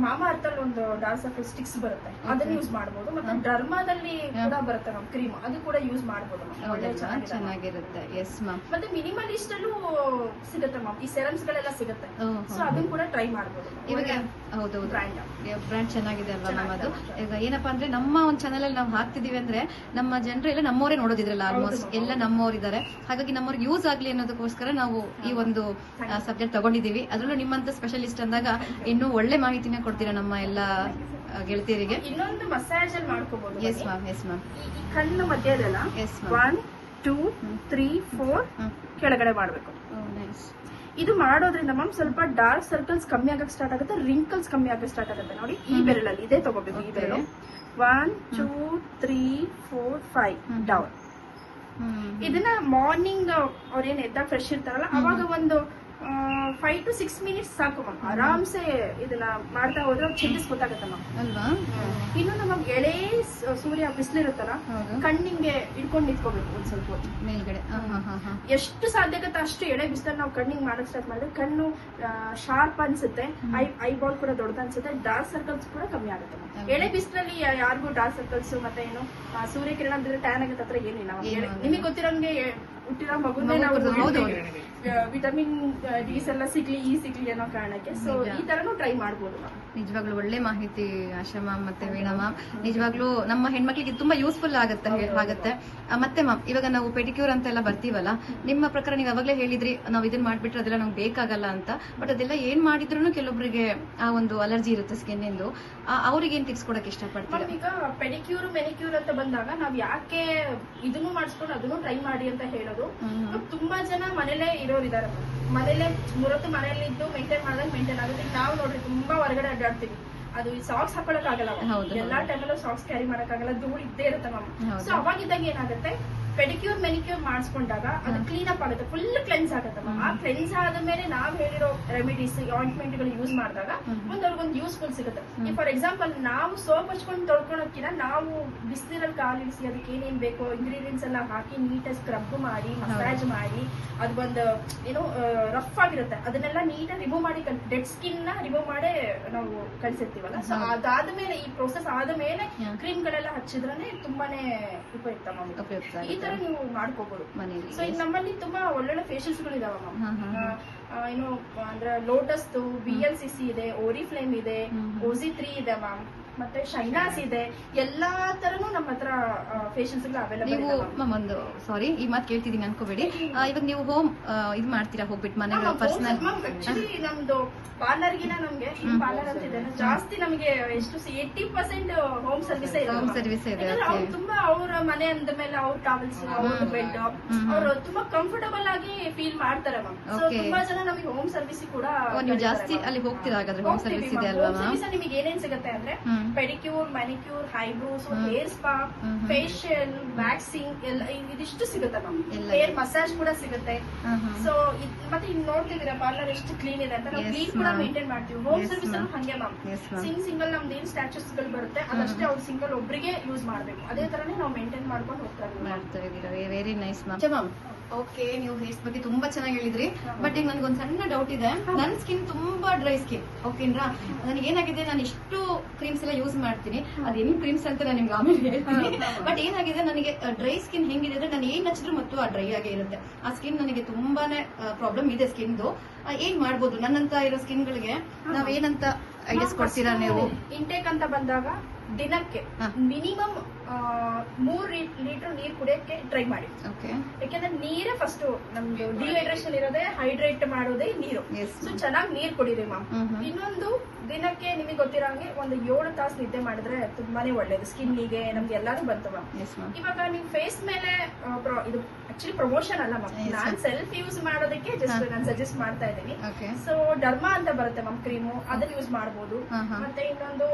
ಮಾಮಾ ಅರ್ಥ ಒಂದು ಡಾರ್ಕ್ ಸರ್ಕಲ್ ಸ್ಟಿಕ್ಸ್ ಬರುತ್ತೆ, ಅದನ್ನ ಯೂಸ್ ಮಾಡಬಹುದು. ಮತ್ತೆ ಡರ್ಮಾದಲ್ಲಿ ಕೂಡ ಬರುತ್ತೆ ನಮ್ ಕ್ರೀಮ್, ಅದು ಕೂಡ ಯೂಸ್ ಮಾಡಬಹುದು. ಚೆನ್ನಾಗಿರುತ್ತೆ. Yes ma'am. ಮತ್ತೆ ಮಿನಿಮಲಿಸ್ಟ್ ಅಲ್ಲೂ ಸಿಗುತ್ತೆ ಮ್ಯಾಮ್, ಈ ಸೆರಮ್ಸ್ ಗಳೆಲ್ಲ ಸಿಗುತ್ತೆ. ಸೊ ಅದನ್ನ ಕೂಡ ಟ್ರೈ ಮಾಡಬಹುದು. ಇವಾಗ ಹೌದೌದು, ಬ್ರ್ಯಾಂಡ್ ಚೆನ್ನಾಗಿದೆ ಅಲ್ವಾ ಮ್ಯಾಮ್? ಅದು ಈಗ ಏನಪ್ಪಾ ಅಂದ್ರೆ ನಮ್ಮ ಒಂದು ಚಾನಲ್ ಅಲ್ಲಿ ನಾವು ಹಾಕ್ತಿದೀವಿ ಅಂದ್ರೆ ನಮ್ಮ ಜನರು ಎಲ್ಲ ನಮ್ಮವರೇ ನೋಡೋದಿದ್ರಲ್ಲ, ಆಲ್ಮೋಸ್ಟ್ ಎಲ್ಲ ನಮ್ಮವರಿದ್ದಾರೆ. ಹಾಗಾಗಿ ನಮ್ಮವ್ರಿಗೆ ಯೂಸ್ ಆಗ್ಲಿ ಅನ್ನೋದಕ್ಕೋಸ್ಕರ ನಾವು ಈ ಒಂದು ಸಬ್ಜೆಕ್ಟ್ ತಗೊಂಡಿದೀವಿ. ಅದ್ರಲ್ಲೂ ನಿಮ್ಮಂತ ಸ್ಪೆಷಲಿಸ್ಟ್ ಅಂದಾಗ ಇನ್ನೂ ಒಳ್ಳೆ ಮಾಹಿತಿನ ಕೊಡ್ತೀರಾ ನಮ್ಮ ಎಲ್ಲ ಗೆಳತಿಯರಿಗೆ. ಇನ್ನೊಂದು ಮಸಾಜ್ ಅಲ್ಲಿ ಮಾಡ್ಕೋಬಹುದು. Yes ma'am, yes ma'am. ಕಣ್ಣು ಮಧ್ಯದಲ್ಲ 1 2 3 4 ಕೆಳಗಡೆ ಮಾಡ್ಬೇಕು. ಇದು ಮಾಡೋದ್ರಿಂದ ಮ್ಯಾಮ್ ಸ್ವಲ್ಪ ಡಾರ್ಕ್ ಸರ್ಕಲ್ಸ್ ಕಮ್ಮಿ ಆಗಕ್ಕೆ ಸ್ಟಾರ್ಟ್ ಆಗುತ್ತೆ, ರಿಂಕಲ್ಸ್ ಕಮ್ಮಿ ಆಗಕ್ಕೆ ಸ್ಟಾರ್ಟ್ ಆಗುತ್ತೆ. ನೋಡಿ ಈ ಬೆರಳಲ್ಲಿ ಇದೇ ತಗೋಬೇಕು. ಈ ಬೆರಳು 1 2 3 4 5 ಡೌನ್. ಇದನ್ನ ಮಾರ್ನಿಂಗ್ ಅವ್ರೇನ್ ಎದ್ದಾಗ ಫ್ರೆಶ್ ಇರ್ತಾರಲ್ಲ ಅವಾಗ ಒಂದು 5 to 6 minutes ಸಾಕು ಮ್ಯಾಮ್. ಆರಾಮ್ಸೆ ಇದನ್ನ ಮಾಡ್ತಾ ಹೋದ್ರೆ ಚೇಂಜಸ್ ಗೊತ್ತಾಗತ್ತೆ ಮ್ಯಾಮ್ ಅಲ್ವಾ. ಇನ್ನು ನಮಗೆ ಎಳೆ ಸೂರ್ಯ ಬಿಸಿಲಿರುತ್ತಲ್ಲ ಕಣ್ಣಿಗೆ ಇಟ್ಕೊಂಡು ನಿಂತ್ಕೋಬೇಕು ಒಂದ್ ಸ್ವಲ್ಪ ಹೊತ್ತು ಮೇಲ್ಗಡೆ. ಎಷ್ಟು ಸಾಧ್ಯಗತ್ತೆ ಅಷ್ಟು ಎಳೆ ಬಿಸಿಲಲ್ಲಿ ನಾವು ಕಣ್ಣಿಗೆ ಮಾಡಕ್ ಸ್ಟಾರ್ಟ್ ಮಾಡಿದ್ರೆ ಕಣ್ಣು ಶಾರ್ಪ್ ಅನ್ಸುತ್ತೆ, ಐಬಾಲ್ ಕೂಡ ದೊಡ್ಡದ ಅನ್ಸುತ್ತೆ, ಡಾರ್ಕ್ ಸರ್ಕಲ್ಸ್ ಕೂಡ ಕಮ್ಮಿ ಆಗುತ್ತೆ. ಎಳೆ ಬಿಸಿಲಲ್ಲಿ ಯಾರಿಗೂ ಡಾರ್ಕ್ ಸರ್ಕಲ್ಸ್ ಮತ್ತೆ ಏನು ಸೂರ್ಯಕಿರಣ ಬಿದ್ರೆ ಟ್ಯಾನ್ ಆಗತ್ತೆ ಹತ್ರ ಏನಿಲ್ಲ. ನಿಮಗೆ ಗೊತ್ತಿರೋಂಗೆ ಹುಟ್ಟಿರೋ ಮಗುನೇ ನಾವು ವಿಟಮಿನ್ ಡಿ ಎಲ್ಲ ಸಿಗ್ಲಿ ಅನ್ನೋ ಕಾರಣಕ್ಕೆ ಸೊ ಈ ತರನು ಟ್ರೈ ಮಾಡ್ಬೋದು. ನಿಜವಾಗ್ಲೂ ಒಳ್ಳೆ ಮಾಹಿತಿ ಆಶಾ ಮ್ಯಾಮ್ ಮತ್ತೆ ವೀಣಾ ಮ್ಯಾಮ್. ನಿಜವಾಗ್ಲೂ ನಮ್ಮ ಹೆಣ್ಮಕ್ಳಿಗೆ ತುಂಬಾ ಯೂಸ್ಫುಲ್ ಆಗುತ್ತೆ. ಮತ್ತೆ ಮ್ಯಾಮ್ ಇವಾಗ ನಾವು ಪೆಡಿಕ್ಯೂರ್ ಅಂತ ಎಲ್ಲ ಬರ್ತೀವಲ್ಲ, ನಿಮ್ಮ ಪ್ರಕಾರ ನೀವು ಅವಾಗಲೇ ಹೇಳಿದ್ರಿ ನಾವು ಇದನ್ನ ಮಾಡ್ಬಿಟ್ರೆ ಅದೆಲ್ಲ ನಮ್ಗೆ ಬೇಕಾಗಲ್ಲ ಅಂತ. ಬಟ್ ಅದೆಲ್ಲ ಏನ್ ಮಾಡಿದ್ರು ಕೆಲವೊಬ್ಬರಿಗೆ ಆ ಒಂದು ಅಲರ್ಜಿ ಇರುತ್ತೆ ಸ್ಕಿನ್ ಇಂದು. ಅವ್ರಿಗೆ ಏನ್ ಟಿಪ್ಸ್ ಕೊಡಕ್ಕೆ ಇಷ್ಟಪಡ್ತೀರಾ? ಈಗ ಪೆಡಿಕ್ಯೂರ್ ಮೆನಿಕ್ಯೂರ್ ಅಂತ ಬಂದಾಗ ನಾವ್ ಯಾಕೆ ಇದನ್ನು ಮಾಡಿಸ್ಕೊಂಡು ಅದನ್ನು ಟ್ರೈ ಮಾಡಿ ಅಂತ ಹೇಳೋದು. ತುಂಬಾ ಜನ ಮನೇಲೆ ಇರೋರಿದ್ದಾರೆ, ಮನೇಲೆ ಮೂರತ್ತು ಮನೇಲಿ ಇದ್ದು ಮೇಂಟೈನ್ ಮಾಡಿದಾಗ ಮೇಂಟೈನ್ ಆಗುತ್ತೆ. ನಾವು ನೋಡ್ರಿ ತುಂಬಾ ಹೊರಗಡೆ ಅಡ್ಡಾಡ್ತೀವಿ, ಅದು ಸಾಕ್ಸ್ ಹಾಕೊಳಕ್ ಆಗಲ್ಲ, ಎಲ್ಲಾ ಟೈಮಲ್ಲೂ ಸಾಕ್ಸ್ ಕ್ಯಾರಿ ಮಾಡಕ್ ಆಗಲ್ಲ, ಧೂಳು ಇದ್ದೇ ಇರುತ್ತೆ ಮ್ಯಾಮ್. ಸೊ ಅವಾಗಿದ್ದಾಗ ಏನಾಗುತ್ತೆ ಪೆಡಿಕ್ಯೂರ್ ಮೆನಿಕ್ಯೂರ್ ಮಾಡಿಸ್ಕೊಂಡಾಗ ಅದು ಕ್ಲೀನ್ ಅಪ್ ಆಗುತ್ತೆ, ಫುಲ್ ಕ್ಲೆನ್ಸ್ ಆಗುತ್ತೆ ಮ್ಯಾಮ್. ಆ ಕ್ಲೆನ್ಸ್ ಆದ್ಮೇಲೆ ನಾವ್ ಹೇಳಿರೋ ರೆಮಿಡೀಸ್ ಆಯಿಂಟ್ಮೆಂಟ್ ಗಳು ಯೂಸ್ ಮಾಡಿದಾಗ ಅವ್ರಿಗೊಂದು ಯೂಸ್ಫುಲ್ ಸಿಗುತ್ತೆ. ಈ ಫಾರ್ ಎಕ್ಸಾಂಪಲ್ ನಾವು ಸೋಪ್ ಹಚ್ಕೊಂಡು ತೊಳ್ಕೊಳಕ್ಕಿಂತ ನಾವು ಬಿಸಿನೀರಲ್ಲಿ ಕಾಲಿಡಿಸಿ ಅದಕ್ಕೆ ಏನೇನ್ ಬೇಕೋ ಇಂಗ್ರೀಡಿಯೆಂಟ್ಸ್ ಎಲ್ಲ ಹಾಕಿ ನೀಟಾಗಿ ಸ್ಕ್ರಬ್ ಮಾಡಿ ಮಸಾಜ್ ಮಾಡಿ ಅದು ಒಂದು ಏನೋ ರಫ್ ಆಗಿರುತ್ತೆ ಅದನ್ನೆಲ್ಲ ನೀಟಾಗಿ ರಿಮೂವ್ ಮಾಡಿ ಡೆಡ್ ಸ್ಕಿನ್ ನ ರಿಮೂವ್ ಮಾಡೇ ನಾವು ಕಳಿಸಿರ್ತೀವಲ್ಲ. ಸೊ ಅದಾದ್ಮೇಲೆ ಈ ಪ್ರೋಸೆಸ್ ಆದ್ಮೇಲೆ ಕ್ರೀಮ್ ಗಳೆಲ್ಲ ಹಚ್ಚಿದ್ರೆ ತುಂಬಾನೇ ಉಪಯುಕ್ತ ಮ್ಯಾಮ್. ಈ ತರ ನೀವು ಮಾಡ್ಕೋಬಹುದು ಮನೇಲಿ. ಸೊ ನಮ್ಮಲ್ಲಿ ತುಂಬಾ ಒಳ್ಳೊಳ್ಳೆ ಫೇಶಿಯಲ್ಸ್ ಗಳು ಇದಾವ ಮ್ಯಾಮ್. ಏನು ಅಂದ್ರೆ ಲೋಟಸ್ BLCC ಇದೆ, ಓರಿಫ್ಲೇಮ್ ಇದೆ, OZ3 ಇದೆ ಮ್ಯಾಮ್, ಮತ್ತೆ ಶೈನಾಸ್ ಇದೆ. ಎಲ್ಲಾ ತರನು ನಮ್ಮ ಹತ್ರ ಫೇಶಿಯಲ್ಸ್ ಅವೈಲೇಬಲ್ ಇದೆ. ನೀವು ಒಂದು ಸಾರಿ ಈ ಮಾತು ಕೇಳ್ತಿದೀನಿ ಅನ್ಕೋಬೇಡಿ. ಇವಾಗ ನೀವು ಹೋಮ್ ಇದು ಮಾಡ್ತೀರಾ ಹೋಗ್ಬಿಟ್ಟು ಮನೆ ಪರ್ಸನಲ್? ಆಕ್ಚುಲಿ ನಮ್ದು ಪಾರ್ಲರ್ ಗಿನ ನಮ್ಗೆ ಪಾರ್ಲರ್ ಅಂತ ಇದೆ ಜಾಸ್ತಿ, ನಮಗೆ ಎಷ್ಟು 80% ಹೋಮ್ ಸರ್ವಿಸ್ ಇದೆ. ಹೋಮ್ ಸರ್ವಿಸ್ ಇದೆ. ತುಂಬಾ ಅವ್ರ ಮನೆ ಅಂದ ಮೇಲೆ ಅವ್ರ ಟ್ರಾವೆಲ್ಸ್, ಅವ್ರ ಬೆಡ್, ಅವರು ತುಂಬಾ ಕಂಫರ್ಟಬಲ್ ಆಗಿ ಫೀಲ್ ಮಾಡ್ತಾರೆ ಮ್ಯಾಮ್. ಸೊ ತುಂಬಾ ಜನ ನಮಗೆ ಹೋಮ್ ಸರ್ವಿಸ್ ಕೂಡ ನೀವು ಜಾಸ್ತಿ ಅಲ್ಲಿ ಹೋಗ್ತೀರಾ ಹಾಗಾದ್ರೆ? ಹೋಮ್ ಸರ್ವಿಸ್ ಇದೆ ಅಲ್ವಾ ಮ್ಯಾಮ್? ನಿಮಗೆ ಏನೇನ್ ಸಿಗುತ್ತೆ ಅಂದ್ರೆ pedicure, manicure, eyebrows, hair spa, facial, waxing ಎಲ್ಲ ಇದಿಷ್ಟು ಸಿಗುತ್ತೆ ಮ್ಯಾಮ್. ಹೇರ್ ಮಸಾಜ್ ಕೂಡ ಸಿಗುತ್ತೆ. ಸೊ ಮತ್ತೆ ಇನ್ನು ನೋಡ್ತಿದ್ದೀರಾ ಪಾರ್ಲರ್ ಎಷ್ಟು ಕ್ಲೀನ್ ಇದೆ ಅಂತ. ನಾವು ಕ್ಲೀನ್ ಕೂಡ ಮೇಂಟೈನ್ ಮಾಡ್ತೀವಿ. ಹೋಮ್ ಸರ್ವಿಸ್ ಅಲ್ಲೂ ಹಂಗೆ ಮ್ಯಾಮ್. ಸಿಂಗಲ್ ನಮ್ದು ಏನ್ ಸ್ಟ್ಯಾಚುಸ್ ಗಳು ಬರುತ್ತೆ ಅದಷ್ಟೇ ಅವ್ರು ಸಿಂಗಲ್ ಒಬ್ಬರಿಗೆ ಯೂಸ್ ಮಾಡ್ಬೇಕು. ಅದೇ ತರನೇ ನಾವು ಮೇಂಟೈನ್ ಮಾಡ್ಕೊಂಡು ಹೋಗ್ತಾ ಇದ್ದೀವಿ. Very nice ma'am. ಓಕೆ, ನೀವು ಹೇರ್ಸ್ ಬಗ್ಗೆ ತುಂಬಾ ಚೆನ್ನಾಗಿ ಹೇಳಿದ್ರಿ. ಬಟ್ ಈಗ ನನ್ಗೊಂದು ಸಣ್ಣ ಡೌಟ್ ಇದೆ. ನನ್ನ ಸ್ಕಿನ್ ತುಂಬಾ ಡ್ರೈ ಸ್ಕಿನ್, ಓಕೆನಾ? ನನಗೆ ಏನಾಗಿದೆ, ನಾನು ಇಷ್ಟು ಕ್ರೀಮ್ಸ್ ಎಲ್ಲ ಯೂಸ್ ಮಾಡ್ತೀನಿ, ಅದೇನು ಕ್ರೀಮ್ಸ್ ಅಂತ ನಾನು ನಿಮ್ಗೆ ಆಮೇಲೆ ಹೇಳ್ತೀನಿ. ಬಟ್ ಏನಾಗಿದೆ ನನಗೆ ಡ್ರೈ ಸ್ಕಿನ್ ಹೆಂಗಿದೆ ಅಂದ್ರೆ ನಾನು ಏನ್ ಹಚ್ಚಿದ್ರು ಮತ್ತು ಆ ಡ್ರೈ ಆಗೇ ಇರುತ್ತೆ. ಆ ಸ್ಕಿನ್ ನನಗೆ ತುಂಬಾನೇ ಪ್ರಾಬ್ಲಮ್ ಇದೆ ಸ್ಕಿನ್ದು. ಏನ್ ಮಾಡ್ಬೋದು ನನ್ನಂತ ಇರೋ ಸ್ಕಿನ್ ಗಳಿಗೆ? ನಾವೇನಂತ ಐಡಿಯಾಸ್ ಕೊಡ್ತೀರಾ ನೀವು? ಇಂಟೇಕ್ ಅಂತ ಬಂದಾಗ ದಿನಕ್ಕೆ ಮಿನಿಮಮ್ 3 ಲೀಟರ್ ನೀರ್ ಕುಡಿಯಕ್ಕೆ ಟ್ರೈ ಮಾಡಿ. ಯಾಕೆಂದ್ರೆ ನೀರೇ ಫಸ್ಟ್ ನಮ್ದು ಡಿಹೈಡ್ರೇಷನ್ ಇರೋದೇ, ಹೈಡ್ರೇಟ್ ಮಾಡೋದೇ ನೀರು. ಸೊ ಚೆನ್ನಾಗಿ ನೀರ್ ಕುಡೀರಿ ಮ್ಯಾಮ್. ಇನ್ನೊಂದು ದಿನಕ್ಕೆ ನಿಮಗೆ ಗೊತ್ತಿರೋಂಗೆ ಒಂದು 7 ತಾಸು ನಿದ್ದೆ ಮಾಡಿದ್ರೆ ತುಂಬಾನೇ ಒಳ್ಳೇದು ಸ್ಕಿನ್ನಿಗೆ, ನಮ್ಗೆ ಎಲ್ಲಾರು ಬಂತು ಮ್ಯಾಮ್. ಇವಾಗ ನೀವು ಫೇಸ್ ಮೇಲೆ ಇದು ಆಕ್ಚುಲಿ ಪ್ರಮೋಷನ್ ಅಲ್ಲ ಮ್ಯಾಮ್, ನಾನ್ ಸೆಲ್ಫ್ ಯೂಸ್ ಮಾಡೋದಕ್ಕೆ ಜಸ್ಟ್ ನಾನು ಸಜೆಸ್ಟ್ ಮಾಡ್ತಾ ಇದ್ದೀನಿ. ಸೊ ಡರ್ಮಾ ಅಂತ ಬರುತ್ತೆ ಮ್ಯಾಮ್ ಕ್ರೀಮು, ಅದನ್ನ ಯೂಸ್ ಮಾಡಬಹುದು. ಮತ್ತೆ ಇನ್ನೊಂದು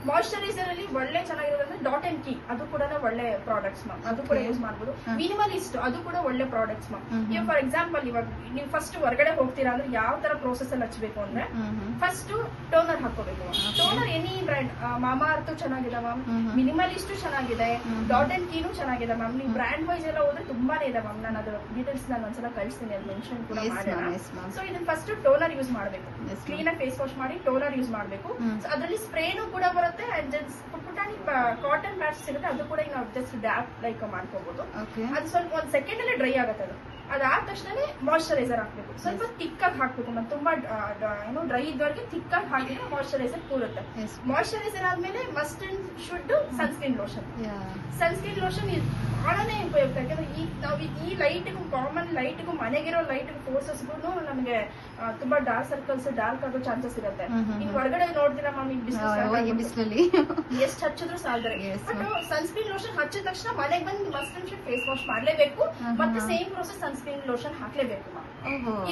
ಮಾಯಿಶ್ಚರೈಸರ್ ಅಲ್ಲಿ ಒಳ್ಳೆ ಚೆನ್ನಾಗಿರೋದಂದ್ರೆ ಡಾಟ್ ಅಂಡ್ ಕೀ, ಅದು ಕೂಡ ಒಳ್ಳೆ ಪ್ರಾಡಕ್ಟ್ಸ್ ಮ್ಯಾಮ್, ಅದು ಕೂಡ ಯೂಸ್ ಮಾಡಬಹುದು. ಮಿನಿಮಲಿಸ್ಟ್ ಅದು ಕೂಡ ಒಳ್ಳೆ ಪ್ರಾಡಕ್ಟ್ಸ್ ಮ್ಯಾಮ್. ಈಗ ಫಾರ್ ಎಕ್ಸಾಂಪಲ್ ಇವಾಗ ನೀವು ಫಸ್ಟ್ ಹೊರಗಡೆ ಹೋಗ್ತೀರಾ ಅಂದ್ರೆ ಯಾವ ತರ ಪ್ರೋಸೆಸ್ ಅಲ್ಲಿ ಹಚ್ಚಬೇಕು ಅಂದ್ರೆ ಫಸ್ಟ್ ಟೋನರ್ ಹಾಕೋಬೇಕು. ಟೋನರ್ ಎನಿ ಬ್ರ್ಯಾಂಡ್, ಮಾಮಾ ಅರ್ತ್ ಚೆನ್ನಾಗಿದೆ ಮ್ಯಾಮ್, ಮಿನಿಮಲಿಸ್ಟ್ ಚೆನ್ನಾಗಿದೆ, ಡಾಟ್ ಅಂಡ್ ಕೀನು ಚೆನ್ನಾಗಿದೆ ಮ್ಯಾಮ್. ನೀವು ಬ್ರ್ಯಾಂಡ್ ವೈಸ್ ಎಲ್ಲ ಹೋದ್ರೆ ತುಂಬಾನೇ ಇದೆ ಮ್ಯಾಮ್. ನಾನು ಅದ್ರ ಡೀಟೇಲ್ಸ್ ನಾನು ಒಂದ್ಸಲ ಕಳಿಸ್ತೀನಿ, ಅದು ಮೆನ್ಷನ್ ಕೂಡ ಮಾಡೋಣ. ಸೊ ಇದನ್ನ ಫಸ್ಟ್ ಟೋನರ್ ಯೂಸ್ ಮಾಡಬೇಕು, ಕ್ಲೀನ್ ಆಗಿ ಫೇಸ್ ವಾಶ್ ಮಾಡಿ ಟೋನರ್ ಯೂಸ್ ಮಾಡಬೇಕು. ಅದರಲ್ಲಿ ಸ್ಪ್ರೇನು ಕೂಡ ಬರುತ್ತೆ, ಪುಟಾಣಿ ಕಾಟನ್ ಪ್ಯಾಡ್ಸ್ ಸಿಗುತ್ತೆ, ಅದು ಕೂಡ ನಾವು ಜಸ್ಟ್ ಡ್ಯಾಪ್ ಲೈಕ್ ಮಾಡ್ಕೋಬಹುದು. ಅದು ಸ್ವಲ್ಪ ಒಂದ್ ಸೆಕೆಂಡ್ ಅಲ್ಲೇ ಡ್ರೈ ಆಗುತ್ತೆ. ಅದು ಅದಾದ ತಕ್ಷಣ ಮಾಯಿಶ್ಚರೈಸರ್ ಹಾಕ್ಬೇಕು, ಸ್ವಲ್ಪ ತಿಕ್ಕಾಗಿ ಹಾಕ್ಬೇಕು. ಮತ್ತೆ ತುಂಬಾ ಏನೋ ಡ್ರೈ ಇದ್ದವರಿಗೆ ತಿಕ್ಕಾಗಿ ಹಾಕಿದ್ರೆ ಮಾಯಿಶ್ಚರೈಸರ್ ಕೂರುತ್ತೆ. ಮಾಯಿಶ್ಚರೈಸರ್ ಆದ್ಮೇಲೆ must and should sunscreen lotion. Sunscreen lotion ಬಹಳನೇ ಉಪಯುಕ್ತ. ಯಾಕಂದ್ರೆ ಈ ನಾವು ಈ ಲೈಟ್ಗೂ, ಕಾಮನ್ ಲೈಟ್ಗೂ, ಮನೆಗಿರೋ ಲೈಟ್ಗೂ ಫೋರ್ಸಸ್ಗೂ ನಮಗೆ ತುಂಬಾ ಡಾರ್ಕ್ ಸರ್ಕಲ್ಸ್ ಡಾರ್ಕ್ ಆಗೋ ಚಾನ್ಸಸ್ ಇರುತ್ತೆ. ಇನ್ ಹೊರಗಡೆ ನೋಡ್ತೀರಾ ಮ್ಯಾಮ್, ಈಗ ಬಿಸಿಲಲ್ಲಿ ಎಷ್ಟು ಹಚ್ಚಿದ್ರು ಸಾಲ್ದರೆ. Yes, ಬಟ್ ಸನ್ಸ್ಕ್ರೀನ್ ಲೋಷನ್ ಹಚ್ಚಿದ ತಕ್ಷಣ ಮನೆಗೆ ಬಂದು must and should face wash ಮಾಡ್ಲೇಬೇಕು, ಮತ್ತೆ ಸೇಮ್ ಪ್ರೋಸೆಸ್ ಸನ್ಸ್ಕ್ರೀನ್ ಲೋಷನ್ ಹಾಕ್ಲೇಬೇಕು ಮ್ಯಾಮ್.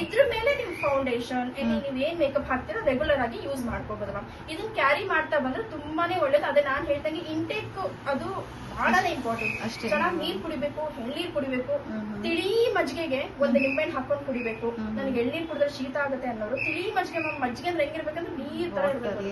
ಇದ್ರ ಮೇಲೆ ನೀವು ಫೌಂಡೇಶನ್ ನೀವ್ ಏನ್ ಮೇಕಪ್ ಹಾಕ್ತೀರಾ ರೆಗ್ಯುಲರ್ ಆಗಿ ಯೂಸ್ ಮಾಡ್ಕೋಬಹುದು ಮ್ಯಾಮ್. ಇದನ್ನ ಕ್ಯಾರಿ ಮಾಡ್ತಾ ಬಂದ್ರೆ ತುಂಬಾನೇ ಒಳ್ಳೇದು. ಅದೇ ನಾನ್ ಹೇಳ್ದಂಗೆ ಇಂಟೇಕ್ ಅದು ಬಹಳನೇ ಇಂಪಾರ್ಟೆಂಟ್. ಅಷ್ಟೇ. ಚೆನ್ನಾಗಿ ನೀರ್ ಕುಡಿಬೇಕು, ಎಳ್ನೀರ್ ಕುಡಿಬೇಕು. ತಿಳಿ ಮಜ್ಜಿಗೆಗೆ ಒಂದು ನಿಂಬೆಹಣ್ಣು ಹಾಕೊಂಡು ಕುಡಿಬೇಕು. ನನಗೆ ಎಳ್ನೀರ್ ಕುಡಿದ್ರೆ ಶೀತ ಆಗುತ್ತೆ ಅನ್ನೋರು ತಿಳಿ ಮಜ್ಜಿಗೆ ಮ್ಯಾಮ್, ಮಜ್ಜಿಗೆ ಅಂದ್ರೆ ಹೆಂಗಿರ್ಬೇಕಂದ್ರೆ ನೀರ್ ತರ ಇರ್ಬೇಕು.